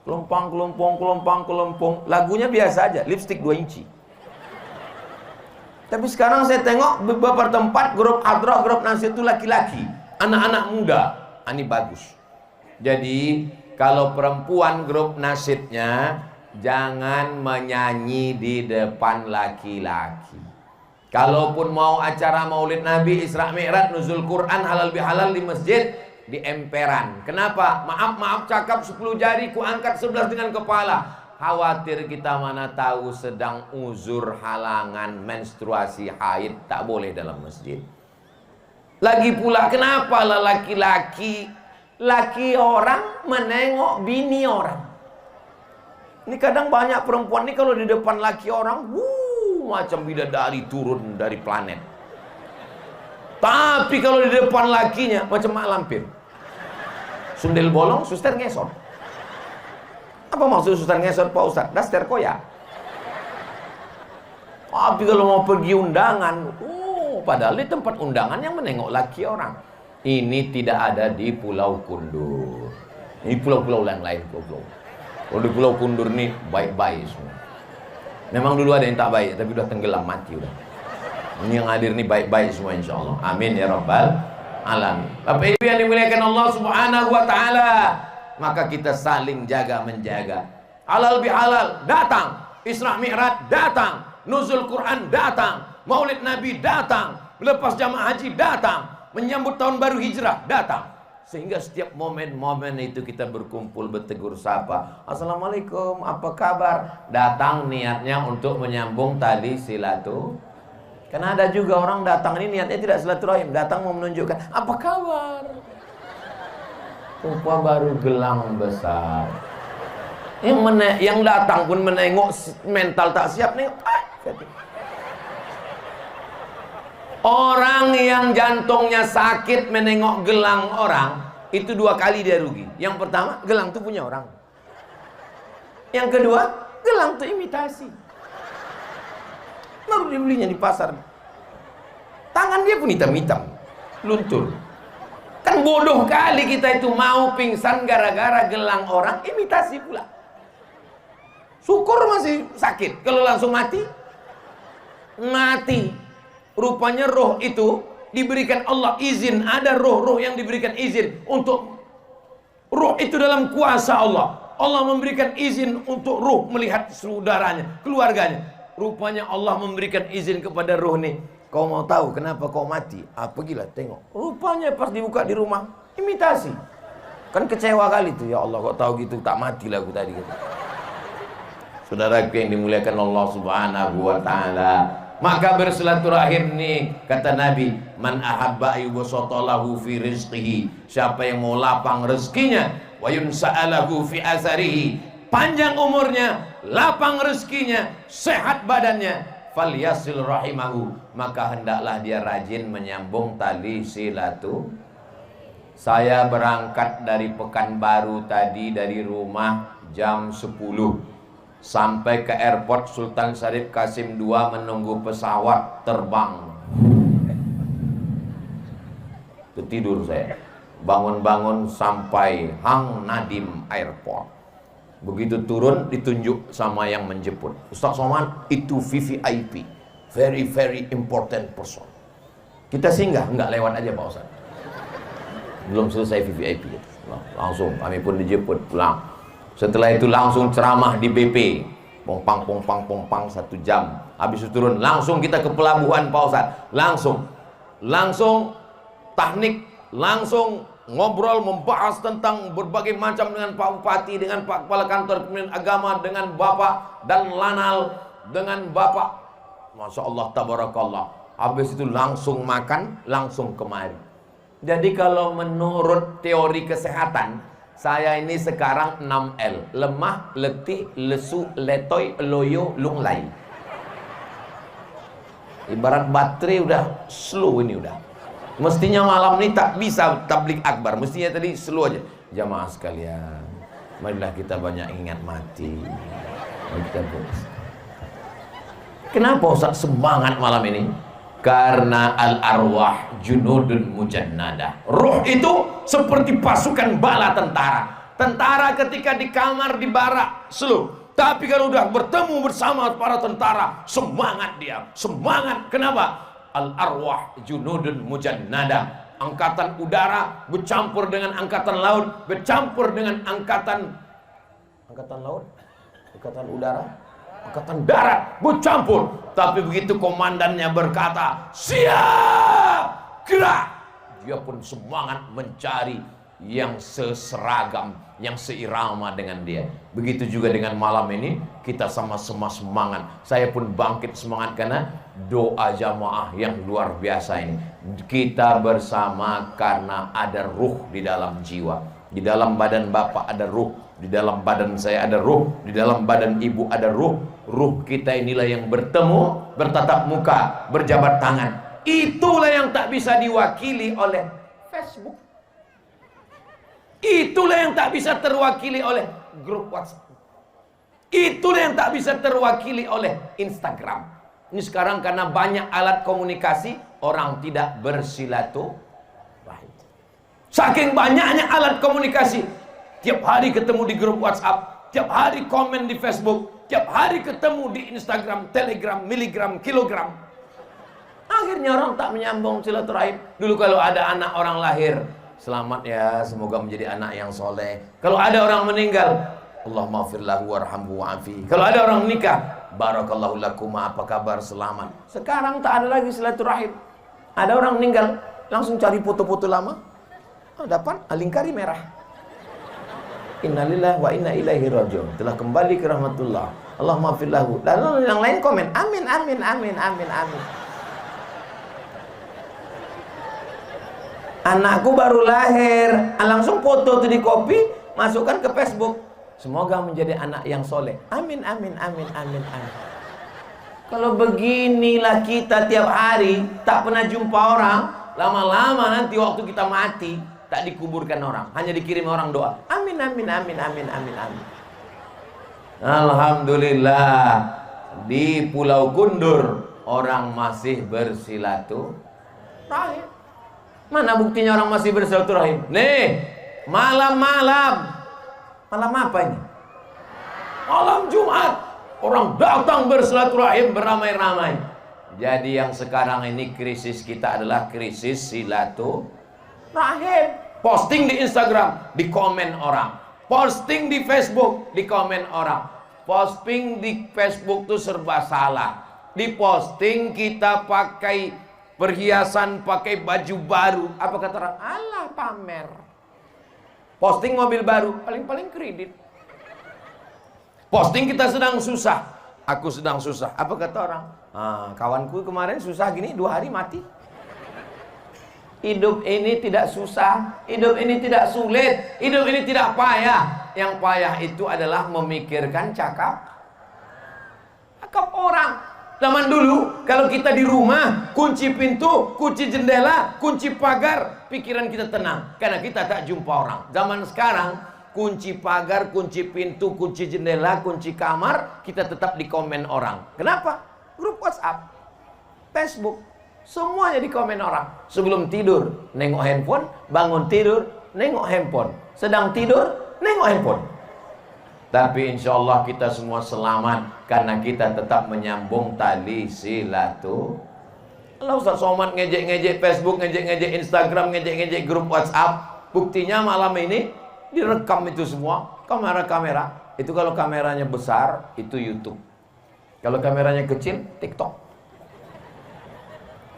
Kelompang, kelompong, kelompang, kelompong. Lagunya biasa aja, lipstick 2 inci. Tapi sekarang saya tengok beberapa tempat grup hadroh, grup nasyid itu laki-laki, anak-anak muda. Ini bagus. Jadi kalau perempuan grup nasyidnya jangan menyanyi di depan laki-laki. Kalaupun mau acara maulid Nabi, Isra Mi'raj, nuzul Quran, halal bihalal di masjid, di emperan. Kenapa? Maaf cakap 10 jari, ku angkat 11 dengan kepala. Khawatir kita mana tahu sedang uzur halangan menstruasi haid, tak boleh dalam masjid. Lagi pula kenapa lah laki-laki, laki orang menengok bini orang. Ini kadang banyak perempuan ini kalau di depan laki orang, macam bidadari turun dari planet. Tapi kalau di depan lakinya macam mak lampir. Sundel bolong, suster ngesot. Apa maksud suster ngesot Pak Ustadz? Daster koyak. Tapi kalau mau pergi undangan, padahal di tempat undangan yang menengok laki orang. Ini tidak ada di Pulau Kundur. Ini pulau-pulau yang lain, pulau-pulau. Kalau di Pulau Kundur nih baik-baik semua. Memang dulu ada yang tak baik, tapi udah tenggelam, mati udah. Ini yang hadir nih baik-baik semua insya Allah. Amin ya rabbal alamin. Bapak Ibu yang dimuliakan Allah Subhanahu wa taala, maka kita saling jaga menjaga. Halal bihalal datang, Isra Mi'raj datang, nuzul Quran datang, Maulid Nabi datang, lepas jamaah haji datang, menyambut tahun baru hijrah datang. Sehingga setiap momen-momen itu kita berkumpul, bertegur sapa, assalamualaikum, apa kabar? Datang niatnya untuk menyambung tali silaturahim. Karena ada juga orang datang ini niatnya tidak silaturahim, datang mau menunjukkan apa kabar. Rupa baru gelang besar. Yang datang pun menengok mental tak siap nih. Orang yang jantungnya sakit menengok gelang orang, itu 2 kali dia rugi. Yang pertama, gelang itu punya orang. Yang kedua, gelang itu imitasi. Baru dibelinya di pasar. Tangan dia pun hitam-hitam, luntur. Kan bodoh kali kita itu mau pingsan gara-gara gelang orang imitasi pula. Syukur masih sakit, kalau langsung mati, mati. Rupanya roh itu diberikan Allah izin. Ada roh-roh yang diberikan izin untuk roh itu dalam kuasa Allah. Allah memberikan izin untuk roh melihat saudaranya, keluarganya. Rupanya Allah memberikan izin kepada roh nih. Kau mau tahu kenapa kau mati? Pergilah tengok. Rupanya pas dibuka di rumah, imitasi. Kan kecewa kali tuh. Ya Allah, kau tahu gitu tak matilah aku tadi. Saudaraku yang dimuliakan Allah Subhanahu wa taala. Maka bersilaturahim nih, kata Nabi, man ahabba ayyubsatalahu fi rizqihi, siapa yang mau lapang rezekinya, wa yunsa'alahu fi asarihi, panjang umurnya, lapang rezekinya, sehat badannya, falyasil rahimahu, maka hendaklah dia rajin menyambung tali silatu. Saya berangkat dari Pekanbaru tadi, dari rumah jam 10, sampai ke airport Sultan Syarif Qasim II menunggu pesawat terbang. Ketidur saya, bangun-bangun sampai Hang Nadim Airport. Begitu turun ditunjuk sama yang menjemput, Ustaz Somad, itu VVIP, very very important person. Kita singgah, nggak lewat aja Pak Ustaz. Belum selesai VVIP, langsung kami pun dijemput pulang. Setelah itu langsung ceramah di BP, pompang 1 jam. Habis itu turun, langsung kita ke pelabuhan Pak Ustaz. Langsung teknik, langsung ngobrol, membahas tentang berbagai macam dengan Pak Bupati, dengan Pak Kepala Kantor Kementerian Agama, dengan Bapak dan Lanal, dengan Bapak. Masya Allah, tabarakallah. Habis itu langsung makan, langsung kemari. Jadi kalau menurut teori kesehatan, saya ini sekarang 6L. Lemah, letih, lesu, letoy, loyo, lunglai. Ibarat baterai udah slow ini udah. Mestinya malam ini tak bisa tablik akbar. Mestinya tadi slow aja. Jamaah sekalian, marilah kita banyak ingat mati. Mari kita Kenapa Ustaz semangat malam ini? Karena al-arwah junudun mujannadah. Ruh itu seperti pasukan bala tentara. Tentara ketika di kamar di barak slow, tapi kalau udah bertemu bersama para tentara, semangat dia, semangat. Kenapa? Al-arwah junudun mujannadah. Angkatan udara bercampur dengan angkatan laut, bercampur dengan angkatan laut, angkatan udara, angkatan darat, bercampur. Tapi begitu komandannya berkata, siap, gerak, dia pun semangat mencari yang seseragam, yang seirama dengan dia. Begitu juga dengan malam ini, kita sama-sama semangat. Saya pun bangkit semangat karena doa jamaah yang luar biasa ini. Kita bersama karena ada ruh di dalam jiwa. Di dalam badan Bapak ada ruh, di dalam badan saya ada ruh, di dalam badan Ibu ada ruh. Ruh kita inilah yang bertemu, bertatap muka, berjabat tangan. Itulah yang tak bisa diwakili oleh Facebook. Itulah yang tak bisa terwakili oleh grup WhatsApp. Itulah yang tak bisa terwakili oleh Instagram. Ini sekarang karena banyak alat komunikasi, orang tidak bersilaturahim. Saking banyaknya alat komunikasi, tiap hari ketemu di grup WhatsApp, tiap hari komen di Facebook, tiap hari ketemu di Instagram, Telegram, miligram, kilogram. Akhirnya orang tak menyambung silaturahim. Dulu kalau ada anak orang lahir, selamat ya, semoga menjadi anak yang soleh. Kalau ada orang meninggal, Allahumma maghfir lahu warhamhu wa'afi. Kalau ada orang menikah, barakallahu lakum, apa kabar, selamat. Sekarang tak ada lagi silaturahim. Ada orang meninggal, langsung cari foto-foto lama. Dapat alingkari merah. Innalillahi wa inna ilaihi raji'un. Telah kembali ke rahmatullah. Allahumma maghfir lahu. Lalu yang lain komen, amin, amin, amin, amin, amin. Anakku baru lahir, langsung foto itu di copy, masukkan ke Facebook. Semoga menjadi anak yang soleh. Amin, amin, amin, amin, amin. Kalau beginilah kita tiap hari, tak pernah jumpa orang, lama-lama nanti waktu kita mati, tak dikuburkan orang, hanya dikirim orang doa. Amin, amin, amin, amin, amin, amin. Alhamdulillah, di Pulau Kundur orang masih bersilaturahim. Mana buktinya orang masih bersilaturahim? Nih, malam-malam. Malam apa ini? Malam Jumat. Orang datang bersilaturahim beramai-ramai. Jadi yang sekarang ini krisis kita adalah krisis silaturahim. Posting di Instagram, di komen orang. Posting di Facebook, di komen orang. Posting di Facebook tuh serba salah. Di posting kita pakai perhiasan, pakai baju baru. Apa kata orang? Alah, pamer. Posting mobil baru, paling-paling kredit. Posting kita sedang susah. aku sedang susah. Apa kata orang? Kawanku kemarin susah gini 2 hari mati. Hidup ini tidak susah, hidup ini tidak sulit, hidup ini tidak payah. Yang payah itu adalah memikirkan cakap orang. Zaman dulu kalau kita di rumah, kunci pintu, kunci jendela, kunci pagar, pikiran kita tenang karena kita tak jumpa orang. Zaman sekarang kunci pagar, kunci pintu, kunci jendela, kunci kamar, kita tetap di komen orang. Kenapa? Grup WhatsApp, Facebook, semuanya di komen orang. Sebelum tidur nengok handphone, bangun tidur nengok handphone, sedang tidur nengok handphone. Tapi insya Allah kita semua selamat karena kita tetap menyambung tali silaturahim. Kalau Ustaz Somad ngejek-ngejek Facebook, ngejek-ngejek Instagram, ngejek-ngejek grup WhatsApp, buktinya malam ini direkam itu semua kamera-kamera. Itu kalau kameranya besar itu YouTube, kalau kameranya kecil TikTok.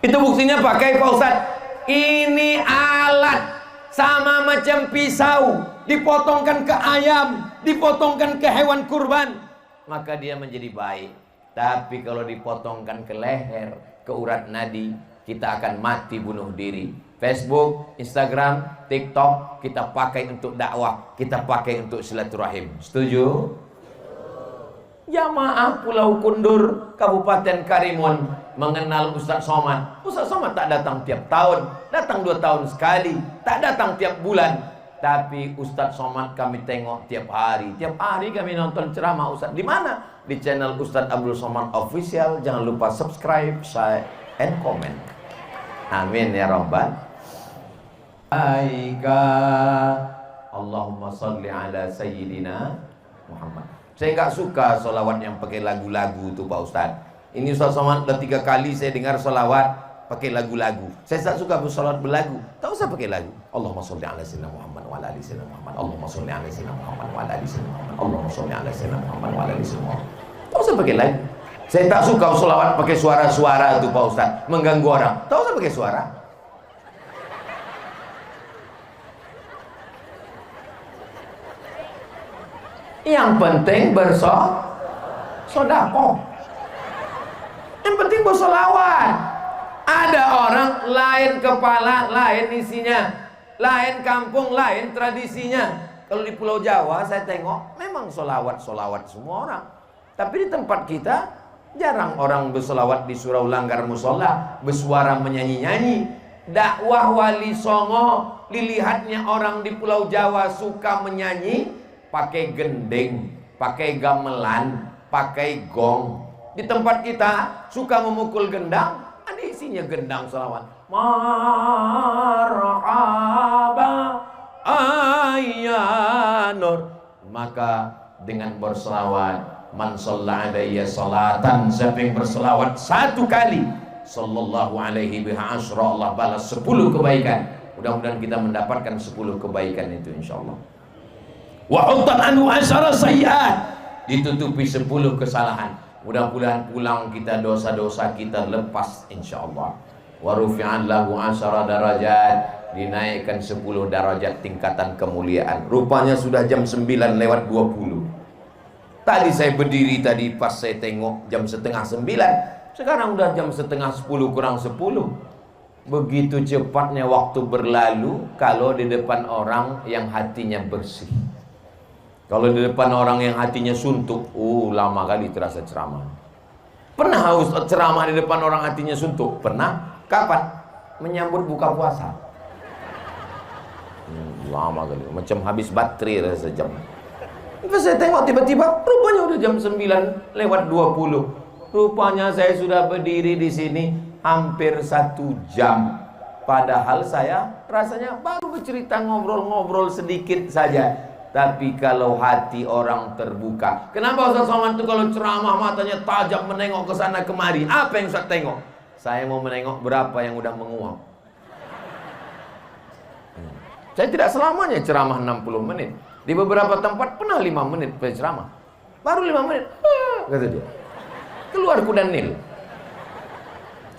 Itu buktinya pakai Pak Ustaz. Ini alat sama macam pisau, dipotongkan ke ayam, dipotongkan ke hewan kurban, maka dia menjadi baik. Tapi kalau dipotongkan ke leher, ke urat nadi, kita akan mati bunuh diri. Facebook, Instagram, TikTok kita pakai untuk dakwah, kita pakai untuk silaturahim. Setuju? Jamaah Pulau Kundur, Kabupaten Karimun mengenal Ustaz Somad. Ustaz Somad tak datang tiap tahun, datang 2 tahun sekali, tak datang tiap bulan. Tapi Ustaz Somad kami tengok tiap hari. Tiap hari kami nonton ceramah Ustaz. Di mana? Di channel Ustaz Abdul Somad Official. Jangan lupa subscribe, share, and comment. Amin ya Rabbal. Aika Allahumma salli ala Sayyidina Muhammad. Saya nggak suka sholawat yang pakai lagu-lagu tuh Pak Ustaz. Ini Ustaz Somad udah 3 kali saya dengar sholawat pakai lagu-lagu. Saya tak suka bersolat berlagu. Tak usah pakai lagu. Allahumma sholli ala sayyidina Muhammad wa ala ali sayyidina Muhammad. Allahumma sholli ala sayyidina Muhammad wa ala ali sayyidina Muhammad. Allahumma sholli ala sayyidina Muhammad wa ala ali sayyidina Muhammad. Tak usah pakai lagu. Saya tak suka sholawat pakai suara-suara itu Pak Ustaz, mengganggu orang. Tak usah pakai suara. Yang penting bersedekah. Yang penting bersolawat. Ada orang lain kepala, lain isinya, lain kampung, lain tradisinya. Kalau di Pulau Jawa saya tengok memang solawat semua orang. Tapi di tempat kita jarang orang bersolawat di surau langgar musola, bersuara menyanyi-nyanyi. Dakwah Wali Songo, dilihatnya orang di Pulau Jawa suka menyanyi pakai gending, pakai gamelan, pakai gong. Di tempat kita suka memukul gendang, ada isinya gendang salawat. Marhaba ayyanur. Maka dengan berselawat, man shalla alayya salatan, siapa yang berselawat 1 kali, sallallahu alaihi biha asyra, Allah balas 10 kebaikan. Mudah-mudahan kita mendapatkan 10 kebaikan itu insyaallah. Wa uttan anhu asyara sayyi'at, ditutupi 10 kesalahan. Mudah-mudahan pulang kita dosa-dosa kita lepas insyaallah. Wa rufi'an lahu asyara darajat, dinaikkan 10 darajat tingkatan kemuliaan. Rupanya sudah jam 9:20. Tadi saya berdiri tadi pas saya tengok jam 8:30. Sekarang udah jam 9:30 kurang 10. Begitu cepatnya waktu berlalu kalau di depan orang yang hatinya bersih. Kalau di depan orang yang hatinya suntuk, lama kali terasa ceramah. Pernah Ustaz ceramah di depan orang hatinya suntuk? Pernah. Kapan? Menyambut buka puasa. Lama kali, macam habis baterai rasa jam. Terus saya tengok tiba-tiba, rupanya udah jam 9:20. Rupanya saya sudah berdiri di sini hampir 1 jam. Padahal saya rasanya baru bercerita, ngobrol-ngobrol sedikit saja. Tapi kalau hati orang terbuka, kenapa Ustaz Somad itu kalau ceramah matanya tajam menengok ke sana kemari? Apa yang Ustaz tengok? Saya mau menengok berapa yang udah menguap. Saya tidak selamanya ceramah 60 menit. Di beberapa tempat pernah 5 menit ceramah. Baru 5 menit, kata dia, keluar kuda Nil.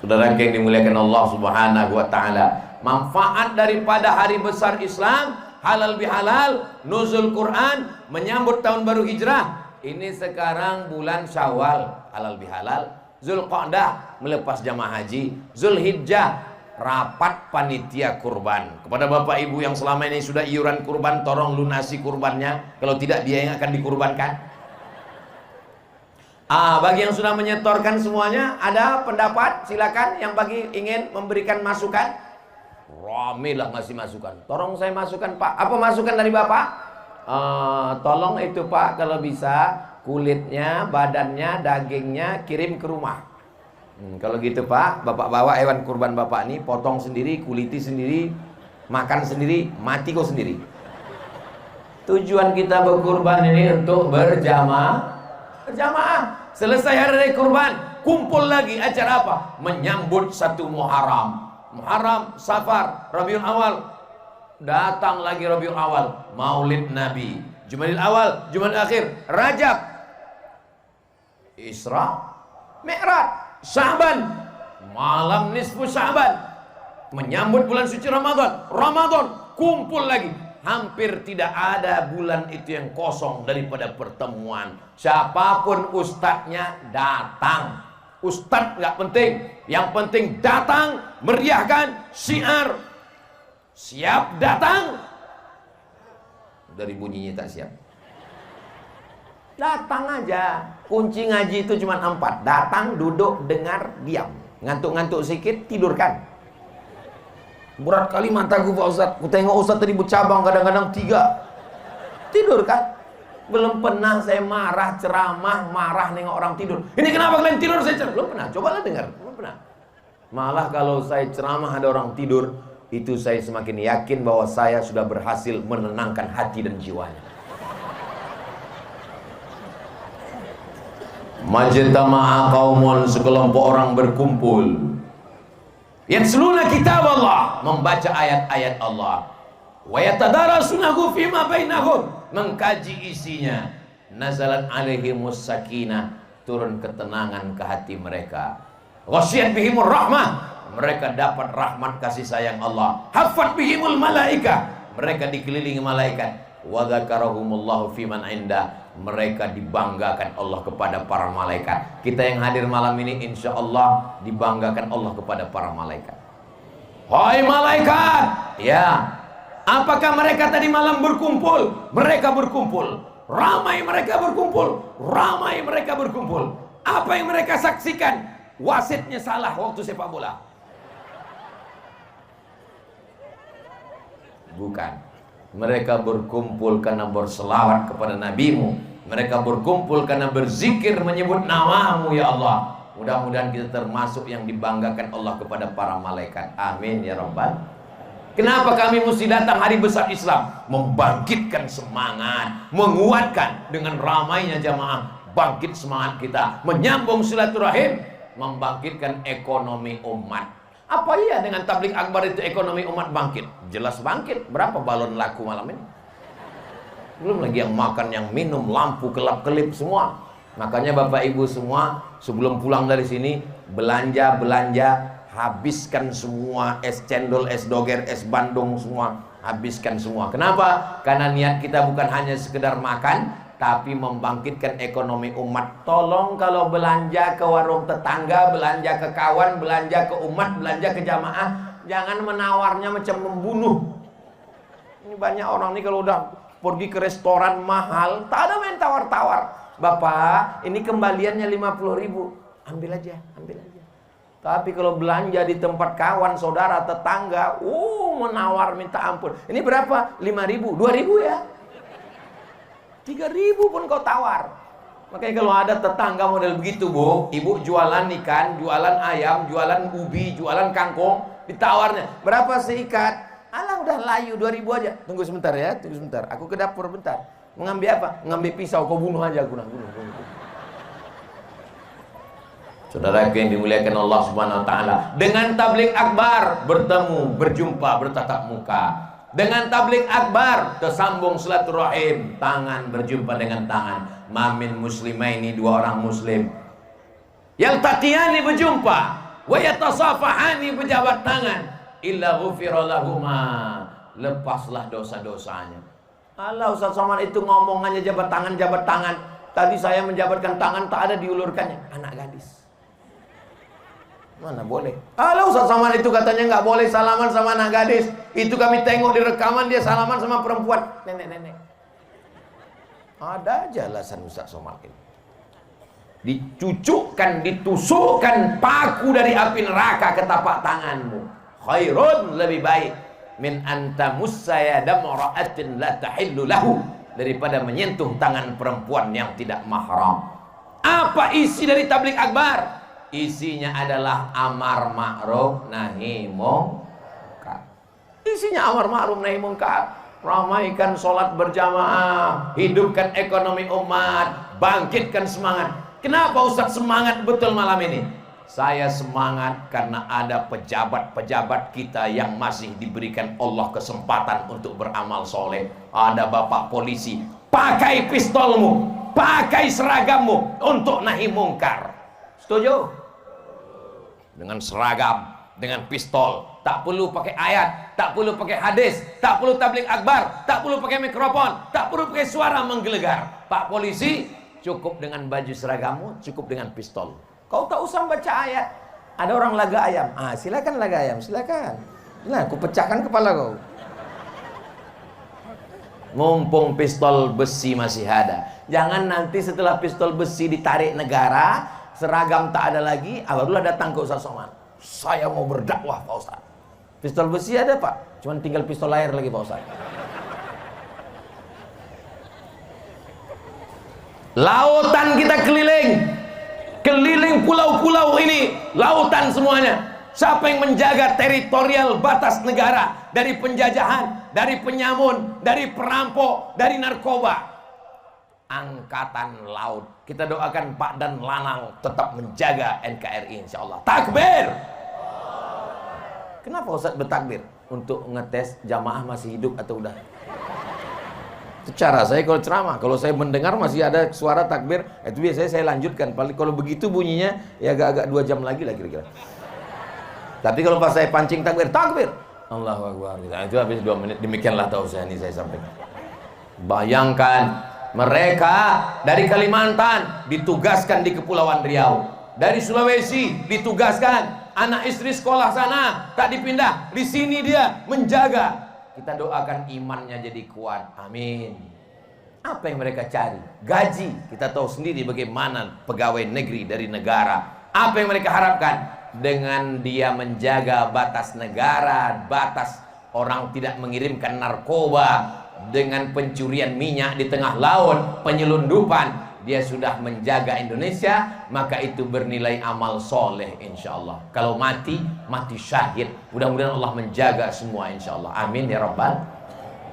Saudara yang dimuliakan Allah Subhanahu wa taala, manfaat daripada hari besar Islam, halal bihalal, nuzul Quran, menyambut tahun baru hijrah, Ini sekarang bulan Syawal, halal bihalal. Zulqa'dah melepas jamaah haji. Zulhijjah rapat panitia kurban. Kepada bapak ibu yang selama ini sudah iuran kurban, tolong lunasi kurbannya. Kalau tidak dia yang akan dikurbankan. Bagi yang sudah menyetorkan semuanya, ada pendapat? Silakan yang bagi ingin memberikan masukan. Rame lah ngasih masukan. Tolong saya masukan Pak. Apa masukan dari bapak? Tolong itu Pak, kalau bisa kulitnya, badannya, dagingnya kirim ke rumah. Kalau gitu Pak, bapak bawa hewan kurban bapak ini, potong sendiri, kuliti sendiri, makan sendiri, mati kok sendiri. Tujuan kita berkurban ini untuk berjamaah. Selesai hari raya kurban, kumpul lagi acara apa? Menyambut satu Muharram, Safar, Rabiul Awal. Datang lagi Rabiul Awal, Maulid Nabi, Jumadil Awal, Jumadil Akhir, Rajab, Isra, Mi'raj, Sya'ban, malam nisfu Sya'ban, menyambut bulan suci Ramadan, kumpul lagi. Hampir tidak ada bulan itu yang kosong daripada pertemuan. Siapapun ustadznya datang. Ustadz nggak penting, yang penting datang, meriahkan syiar. Siap datang. Dari bunyinya tak siap. Datang aja. Kunci ngaji itu cuma 4. Datang, duduk, dengar, diam. Ngantuk-ngantuk sedikit, tidurkan. Berat kali mataku Pak Ustadz. Ku tengok Ustadz tadi bercabang, kadang-kadang 3. Tidurkan. Belum pernah saya marah, ceramah, marah nengok orang tidur. Ini kenapa kalian tidur? Saya ceramah. Belum pernah. Cobalah dengar. Belum pernah. Malah kalau saya ceramah ada orang tidur, itu saya semakin yakin bahwa saya sudah berhasil menenangkan hati dan jiwanya. Majtama'a qaumun, sekelompok orang berkumpul. Yatsluna kitab Allah, membaca ayat-ayat Allah. Wa yatadarasunahu fima bainahum, mengkaji isinya. Nazalat alaihimus sakinah, turun ketenangan ke hati mereka. Ghasyiyat bihimur rahmah, mereka dapat rahmat kasih sayang Allah. Hafat bihimul malaika, mereka dikelilingi malaikat. Wa dzakarahumullahu fiman inda, mereka dibanggakan Allah kepada para malaikat. Kita yang hadir malam ini insya Allah dibanggakan Allah kepada para malaikat. Hai malaikat, ya, apakah mereka tadi malam berkumpul? Mereka berkumpul, ramai mereka berkumpul, ramai mereka berkumpul. Apa yang mereka saksikan? Wasitnya salah waktu sepak bola. Bukan. Mereka berkumpul karena berselawat kepada nabimu. Mereka berkumpul karena berzikir menyebut namamu ya Allah. Mudah-mudahan kita termasuk yang dibanggakan Allah kepada para malaikat. Amin ya Rabbal. Kenapa kami mesti datang hari besar Islam? Membangkitkan semangat, menguatkan dengan ramainya jamaah. Bangkit semangat kita, menyambung silaturahim, membangkitkan ekonomi umat. Apa iya dengan tablik akbar itu ekonomi umat bangkit? Jelas bangkit. Berapa balon laku malam ini? Belum lagi yang makan, yang minum, lampu kelap-kelip semua. Makanya Bapak Ibu semua sebelum pulang dari sini belanja, habiskan semua es cendol, es doger, es bandung semua, habiskan semua. Kenapa? Karena niat kita bukan hanya sekedar makan, tapi membangkitkan ekonomi umat. Tolong kalau belanja ke warung tetangga, belanja ke kawan, belanja ke umat, belanja ke jamaah, jangan menawarnya macam membunuh. Ini banyak orang nih kalau udah pergi ke restoran mahal, tak ada main tawar-tawar. Bapak, ini kembaliannya 50.000. Ambil aja. Tapi kalau belanja di tempat kawan, saudara, tetangga, menawar minta ampun. Ini berapa? 5.000, 2.000 ya. 3.000 pun kau tawar. Makanya kalau ada tetangga model begitu, Bu, ibu jualan ikan, jualan ayam, jualan ubi, jualan kangkung, ditawarnya berapa seikat? Alah udah layu 2.000 aja. Tunggu sebentar ya, tunggu sebentar. Aku ke dapur bentar. Mengambil apa? Mengambil pisau, kau bunuh aja aku. Bunuh. Saudara yang dimuliakan Allah Subhanahu wa taala, dengan tablik akbar bertemu, berjumpa, bertatap muka. Dengan tablik akbar tersambung silaturahim, tangan berjumpa dengan tangan. Mamin muslimaini, 2 orang muslim. Yang taqiyani berjumpa, wa yatasafahani berjabat tangan, illa ghufira lahuma, lepaslah dosa-dosanya. Allah Ustaz Somad itu ngomong hanya jabat tangan. Tadi saya menjabatkan tangan, tak ada diulurkannya. Anak gadis. Mana boleh? Kalau Ustaz Somad itu katanya nggak boleh salaman sama anak gadis. Itu kami tengok di rekaman, dia salaman sama perempuan. Nenek-nenek. Ada aja alasan Ustaz Somad ini. Dicucukkan, ditusukkan paku dari api neraka ke tapak tanganmu. Khairun, lebih baik. Min antamussa yada mra'atin la tahillu lahu, daripada menyentuh tangan perempuan yang tidak mahram. Apa isi dari tabligh akbar? Isinya adalah amar ma'ruf nahi mungkar. Isinya amar ma'ruf nahi mungkar. Ramaikan sholat berjamaah, hidupkan ekonomi umat, bangkitkan semangat. Kenapa Ustaz semangat betul malam ini? Saya semangat karena ada pejabat-pejabat kita yang masih diberikan Allah kesempatan untuk beramal soleh. Ada bapak polisi, pakai pistolmu, pakai seragammu untuk nahi mungkar. Setuju? Dengan seragam, dengan pistol, tak perlu pakai ayat, tak perlu pakai hadis, tak perlu tabligh akbar, tak perlu pakai mikrofon, tak perlu pakai suara menggelegar. Pak polisi, cukup dengan baju seragammu, cukup dengan pistol. Kau tak usah baca ayat. Ada orang laga ayam. Silakan laga ayam, silakan. Nah, aku pecahkan kepala kau. Mumpung pistol besi masih ada. Jangan nanti setelah pistol besi ditarik negara, seragam tak ada lagi, barulah datang ke Ustaz Somad. Saya mau berdakwah Pak Ustaz. Pistol besi ada Pak, cuman tinggal pistol air lagi Pak Ustaz. Lautan kita keliling pulau-pulau ini, lautan semuanya. Siapa yang menjaga teritorial batas negara dari penjajahan, dari penyamun, dari perampok, dari narkoba? Angkatan Laut. Kita doakan Pak dan Lanang tetap menjaga NKRI insyaallah. Takbir. Kenapa Ustaz bertakbir? Untuk ngetes jamaah masih hidup atau udah. Itu cara saya kalau ceramah. Kalau saya mendengar masih ada suara takbir, itu biasanya saya lanjutkan. Paling kalau begitu bunyinya ya agak-agak 2 jam lagi lah kira-kira. Tapi kalau pas saya pancing takbir, Allahu Akbar. Itu habis 2 menit. Demikianlah tausiah ini saya sampaikan. Bayangkan, mereka dari Kalimantan ditugaskan di Kepulauan Riau, dari Sulawesi ditugaskan, anak istri sekolah sana tak dipindah, di sini dia menjaga. Kita doakan imannya jadi kuat, amin. Apa yang mereka cari? Gaji. Kita tahu sendiri bagaimana pegawai negeri dari negara. Apa yang mereka harapkan? Dengan dia menjaga batas negara, batas orang tidak mengirimkan narkoba, dengan pencurian minyak di tengah laut, penyelundupan, dia sudah menjaga Indonesia, maka itu bernilai amal soleh insyaallah. Kalau mati syahid. Mudah-mudahan Allah menjaga semua insyaallah. Amin ya rabbal.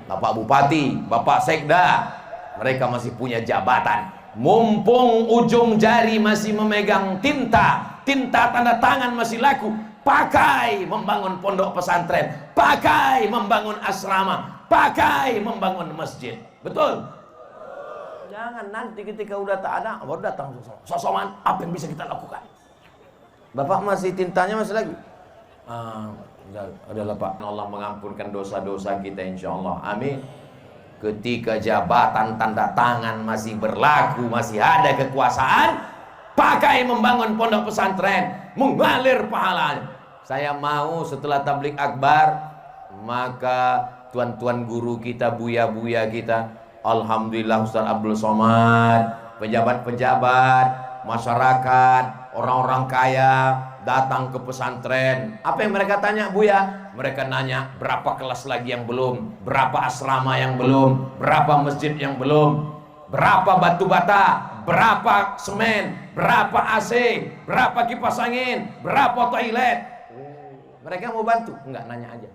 Bapak Bupati, Bapak Sekda, mereka masih punya jabatan. Mumpung ujung jari masih memegang tinta tanda tangan masih laku, pakai membangun pondok pesantren, pakai membangun asrama, pakai membangun masjid. Betul? Jangan nanti ketika udah tak ada, baru datang Somad, apa yang bisa kita lakukan? Bapak masih tintanya masih lagi? Adalah Pak. Allah mengampunkan dosa-dosa kita insyaallah. Amin. Ketika jabatan tanda tangan masih berlaku, masih ada kekuasaan, pakai membangun pondok pesantren, mengalir pahalanya. Saya mau setelah tabligh akbar, maka tuan-tuan guru kita, buya-buya kita, alhamdulillah Ustaz Abdul Somad, pejabat-pejabat, masyarakat, orang-orang kaya datang ke pesantren. Apa yang mereka tanya, Buya? Mereka nanya berapa kelas lagi yang belum, berapa asrama yang belum, berapa masjid yang belum, berapa batu bata, berapa semen, berapa AC, berapa kipas angin, berapa toilet. Mereka mau bantu? Enggak, nanya aja.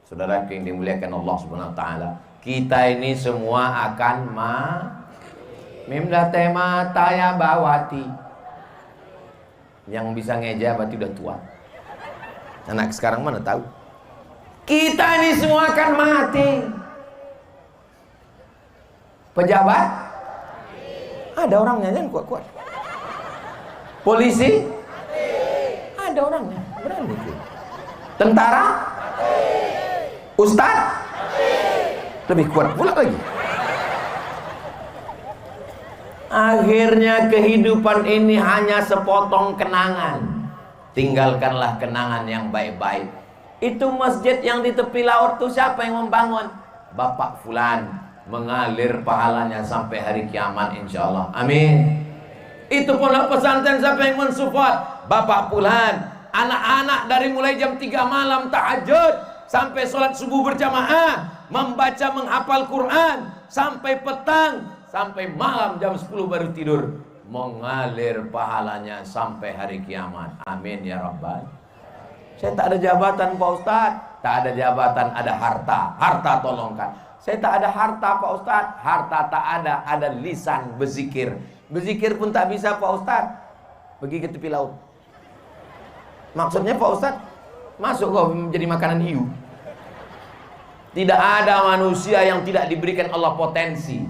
Saudara yang dimuliakan Allah Subhanahu wa taala, kita ini semua akan mimda tema taya bawati. Yang bisa ngeja berarti udah tua. Anak sekarang mana tahu? Kita ini semua akan mati. Pejabat? Ada orangnya, jangan kuat-kuat. Polisi? Ada orangnya, berani. Tentara? Ustadz? Lebih kuat pula lagi. Akhirnya kehidupan ini hanya sepotong kenangan. Tinggalkanlah kenangan yang baik-baik. Itu masjid yang di tepi laut tuh siapa yang membangun? Bapak Fulan. Mengalir pahalanya sampai hari kiamat insyaallah. Amin. Itu pondok pesantren siapa yang mensupport? Bapak Fulan. Anak-anak dari mulai jam 3 malam tahajud sampai sholat subuh berjamaah, membaca menghafal Quran sampai petang, sampai malam jam 10 baru tidur, mengalir pahalanya sampai hari kiamat. Amin ya Rabbal. Saya tak ada jabatan Pak Ustadz, tak ada jabatan, ada harta. Harta tolongkan. Saya tak ada harta Pak Ustadz, harta tak ada lisan berzikir. Berzikir pun tak bisa Pak Ustadz. Pergi ke tepi laut. Maksudnya Pak Ustadz, masuk kau menjadi makanan hiu. Tidak ada manusia yang tidak diberikan Allah potensi.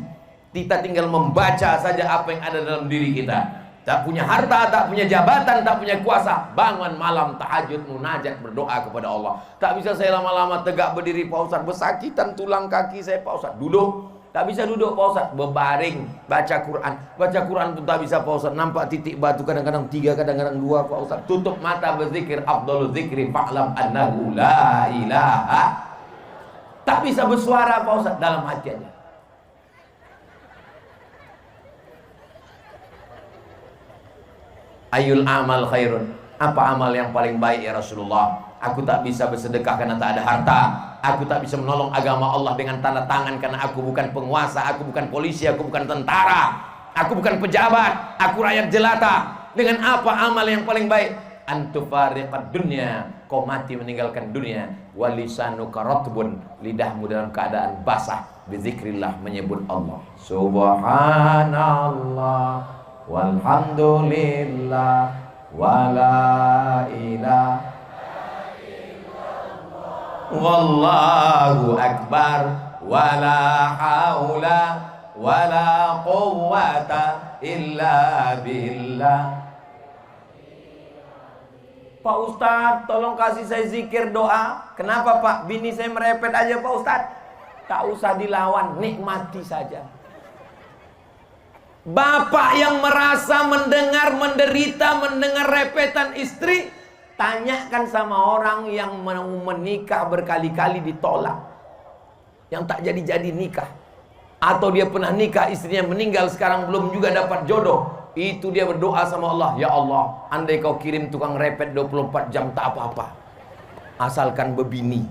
Kita tinggal membaca saja apa yang ada dalam diri kita. Tak punya harta, tak punya jabatan, tak punya kuasa. Bangun malam tahajud, munajat, berdoa kepada Allah. Tak bisa saya lama-lama tegak berdiri Pak Ustadz, bersakitan tulang kaki saya Pak Ustadz. Duduk, tak bisa duduk Pak Ustadz. Berbaring, baca Quran. Baca Quran pun tak bisa Pak Ustadz. Nampak titik batu, kadang-kadang 3, kadang-kadang 2 Pak Ustadz. Tutup mata berzikir, afdhalul zikri fa'lam annahu la ilaha. Tak bisa bersuara Pak Ustadz dalam hati aja. Ayul amal khairun. Apa amal yang paling baik ya Rasulullah? Aku tak bisa bersedekah karena tak ada harta. Aku tak bisa menolong agama Allah dengan tanda tangan karena aku bukan penguasa, aku bukan polisi, aku bukan tentara, aku bukan pejabat, aku rakyat jelata. Dengan apa amal yang paling baik? Antufariqad dunya, kau mati meninggalkan dunia. Walisanuka ratbun, lidahmu dalam keadaan basah. Bizikrillah, menyebut Allah. Subhanallah walhamdulillah wala ilaha illallah wallahu akbar wala haula wala quwwata illa billah. Pak Ustadz, tolong kasih saya zikir doa. Kenapa Pak? Bini saya merepet aja Pak Ustadz. Tak usah dilawan, nikmati saja. Bapak yang merasa mendengar menderita, mendengar repetan istri, tanyakan sama orang yang mau menikah berkali-kali ditolak, yang tak jadi-jadi nikah, atau dia pernah nikah istrinya meninggal sekarang belum juga dapat jodoh. Itu dia berdoa sama Allah, ya Allah, andai kau kirim tukang repet 24 jam tak apa-apa, asalkan bebini.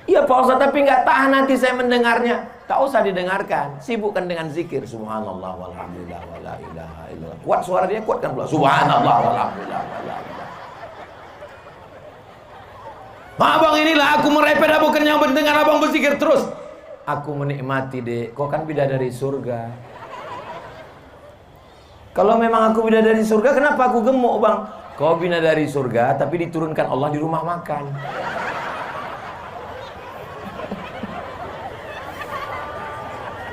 Iya Pak Ustadz, tapi nggak tahan nanti saya mendengarnya. Tak usah didengarkan, sibukkan dengan zikir. Subhanallah walhamdulillah wala ilaha illallah. Kuat suara dia, kuatkan pula. Subhanallah walhamdulillah wala ilaha. Abang inilah aku merepet, aku kenyang mendengar abang berzikir terus. Aku menikmati dek, kau kan bidadari surga. Kalau memang aku bidadari surga, kenapa aku gemuk bang? Kau bidadari surga, tapi diturunkan Allah di rumah makan.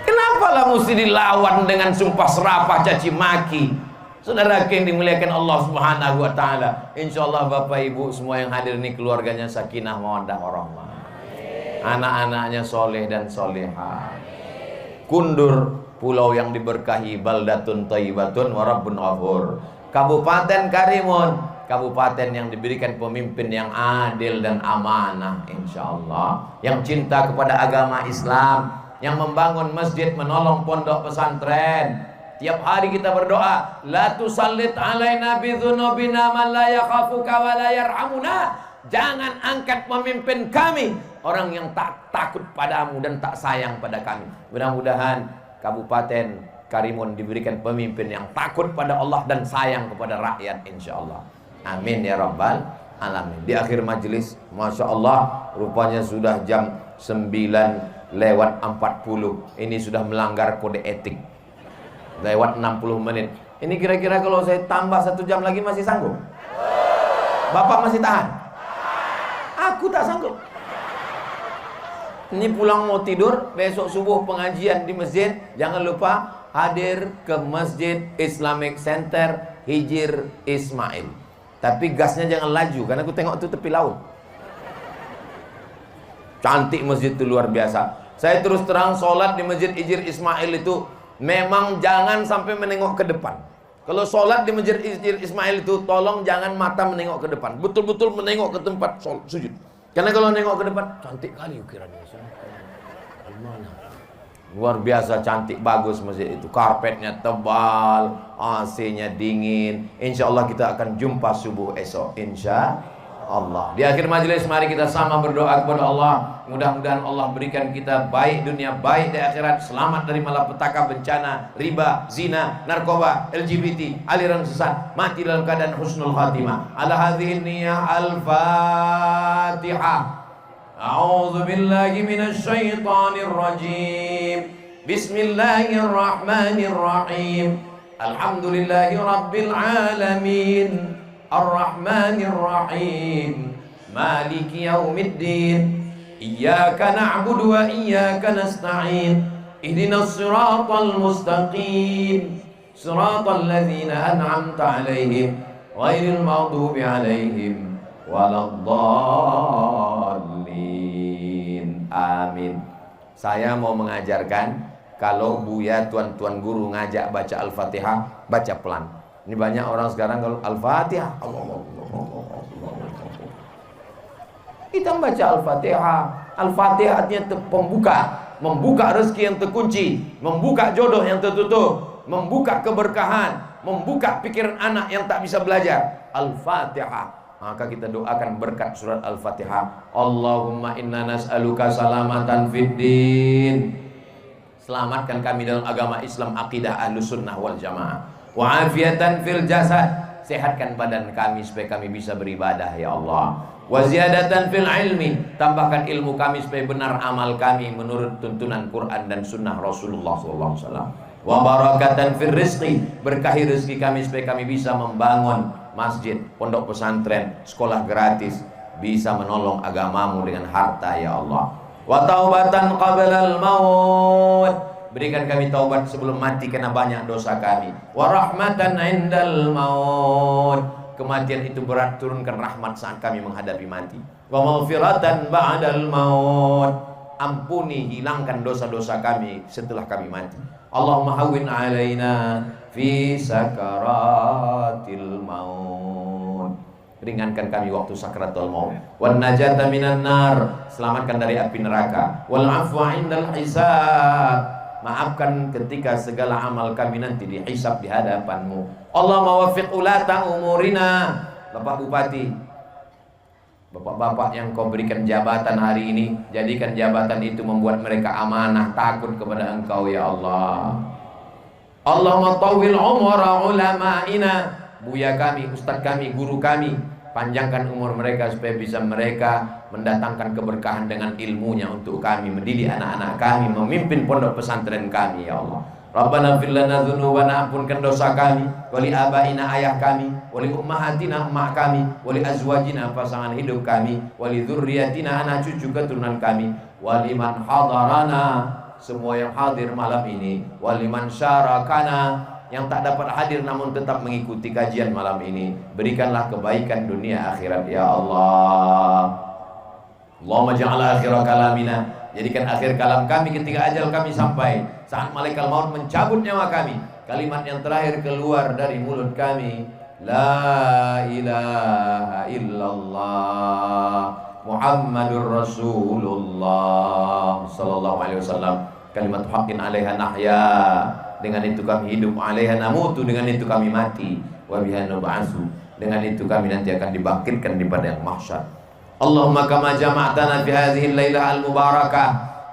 Kenapalah mesti dilawan dengan sumpah serapah caci maki? Saudara yang dimuliakan Allah Subhanahu wa taala. Insyaallah Bapak Ibu semua yang hadir ini keluarganya sakinah mawaddah warahmah. Anak-anaknya soleh dan soleha. Kundur, pulau yang diberkahi, baldatun thayyibatun wa rabbun ghafur. Kabupaten Karimun, kabupaten yang diberikan pemimpin yang adil dan amanah insyaallah, yang cinta kepada agama Islam, yang membangun masjid, menolong pondok pesantren. Tiap hari kita berdoa, la tusallit alaina bidzunubina man la yakhafuka wa la yarhamuna. Jangan angkat pemimpin kami orang yang tak takut padamu dan tak sayang pada kami. Mudah-mudahan Kabupaten Karimun diberikan pemimpin yang takut pada Allah dan sayang kepada rakyat insyaallah. Amin ya rabbal alamin. Di akhir majelis, Masya Allah, rupanya sudah jam 9:40. Ini sudah melanggar kode etik. Lewat 60 menit. Ini kira-kira kalau saya tambah 1 jam lagi masih sanggup? Bapak masih tahan? Aku tak sanggup. Ini pulang mau tidur, besok subuh pengajian di masjid. Jangan lupa hadir ke Masjid Islamic Center Hijir Ismail. Tapi gasnya jangan laju, karena aku tengok itu tepi laut. Cantik masjid itu luar biasa. Saya terus terang sholat di Masjid Ijir Ismail itu memang jangan sampai menengok ke depan. Kalau sholat di Masjid Ijir Ismail itu tolong jangan mata menengok ke depan, betul-betul menengok ke tempat sujud. Karena kalau nengok ke depan, cantik kali ukirannya. Luar biasa cantik, bagus masjid itu. Karpetnya tebal, AC-nya dingin. Insya Allah kita akan jumpa subuh esok. Insya Allah. Di akhir majelis mari kita sama berdoa kepada Allah. Mudah-mudahan Allah berikan kita baik dunia, baik di akhirat, selamat dari malapetaka, bencana, riba, zina, narkoba, LGBT, aliran sesat, mati dalam keadaan husnul khatimah. Ala hadhihi niyyah al-Fatihah. A'udzu billahi minasy syaithanir rajim. Bismillahirrahmanirrahim. Alhamdulillahi rabbil alamin. Ar-Rahmanir Rahim. Maliki yaumiddin. Iyyaka na'budu wa iyyaka nasta'in. Ihdinas siratal mustaqim. Siratal ladzina an'amta 'alaihim ghairil maghdubi 'alaihim waladdallin. Amin. Saya mau mengajarkan, kalau Buya, tuan-tuan guru ngajak baca Al-Fatihah, baca pelan. Ini banyak orang sekarang kalau Al-Fatihah, kita baca Al-Fatihah. Al-Fatihah artinya pembuka, membuka rezeki yang terkunci, membuka jodoh yang tertutup, membuka keberkahan, membuka pikiran anak yang tak bisa belajar. Al-Fatihah. Maka kita doakan berkat surat Al-Fatihah. Allahumma inna nas'aluka salamatan fid din. Selamatkan kami dalam agama Islam, akidah Ahlus Sunnah wal Jamaah. Wa afiatan fil jasad. Sehatkan badan kami supaya kami bisa beribadah ya Allah. Wa ziyadatan fil ilmi. Tambahkan ilmu kami supaya benar amal kami menurut tuntunan Quran dan Sunnah Rasulullah SAW. Wa barakatan fil rizqi. Berkahi rezeki kami supaya kami bisa membangun masjid, pondok pesantren, sekolah gratis, bisa menolong agamamu dengan harta ya Allah. Wa taubatan qablal maut. Berikan kami taubat sebelum mati karena banyak dosa kami. Wa rahmatan indal maut. Kematian itu berat, turunkan rahmat saat kami menghadapi mati. Wa maghfiratan ba'dal maut. Ampuni, hilangkan dosa-dosa kami setelah kami mati. Allahumma hawwin alaina fi sakaratil maut. Ringankan kami waktu sakratul maut. Wan najata minan nar. Selamatkan dari api neraka. Wal afwa indal hisab. Maafkan ketika segala amal kami nanti dihisab di hadapanmu. Allah mawaffiq ulata umurina. Bapak Bupati, bapak-bapak yang kau berikan jabatan hari ini, jadikan jabatan itu membuat mereka amanah, takut kepada engkau ya Allah. Allahumma tawwil umra ulama'ina. Buya kami, ustaz kami, guru kami, panjangkan umur mereka supaya bisa mereka mendatangkan keberkahan dengan ilmunya untuk kami, mendidik anak-anak kami, memimpin pondok pesantren kami ya Allah. Rabbana fir lana dzunubana, ampunkan dosa kami, wali abaina, ayah kami, wali ummahatina, emak kami, wali azwajina, pasangan hidup kami, wali dzurriyyatina, anak cucu keturunan kami, wali man hadarana, semua yang hadir malam ini, wali man syarakana, yang tak dapat hadir namun tetap mengikuti kajian malam ini, berikanlah kebaikan dunia akhirat ya Allah. Allahumma ja'ala akhir kalamina, jadikan akhir kalam kami ketika ajal kami sampai, saat malaikat maut mencabut nyawa kami, kalimat yang terakhir keluar dari mulut kami, la ilaha illallah Muhammadur Rasulullah sallallahu alaihi wasallam. Kalimat haqqin 'alaiha nahya, dengan itu kami hidup, 'alaiha namutu, dengan itu kami mati, wa biha nub'atsu, dengan itu kami nanti akan dibangkitkan di padang mahsyar. Allahumma kama jama'tana fi hadhihi al-lailah al-mubarakah,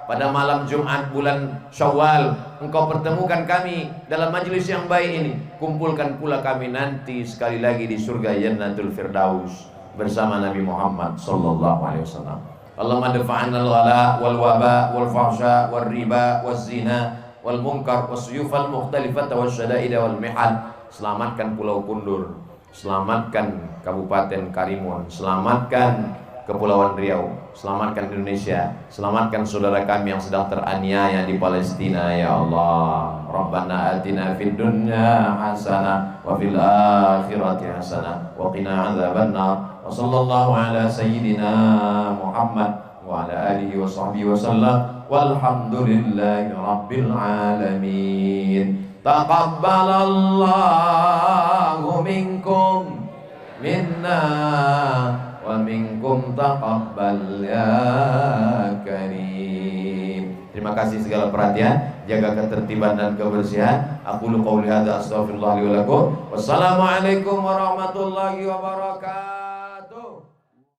pada malam Jumat bulan Syawal engkau pertemukan kami dalam majelis yang baik ini, kumpulkan pula kami nanti sekali lagi di surga Jannatul Firdaus bersama Nabi Muhammad sallallahu alaihi wasallam. Allahumma dafa'na al-ghala wal waba wal fahsya wal riba waz zina wal munkar was suyufal mukhtalifata wasyada'id wal mihal. Selamatkan Pulau Kundur, selamatkan Kabupaten Karimun, selamatkan Kepulauan Riau, selamatkan Indonesia, selamatkan saudara kami yang sedang teraniaya di Palestina ya Allah. Rabbana atina fid dunya hasanah wa fil akhirati hasanah wa qina adzabannar. Wa sallallahu ala sayyidina Muhammad wa ala alihi wa sahbihi wasallam. Walhamdulillahi rabbil alamin. Taqabbalallahu minkum minna wa minkum taqabbal ya karim. Terima kasih segala perhatian, jaga ketertiban dan kebersihan. Aku qouli hadza astaghfirullah li wa lakum. Wassalamualaikum warahmatullahi wabarakatuh.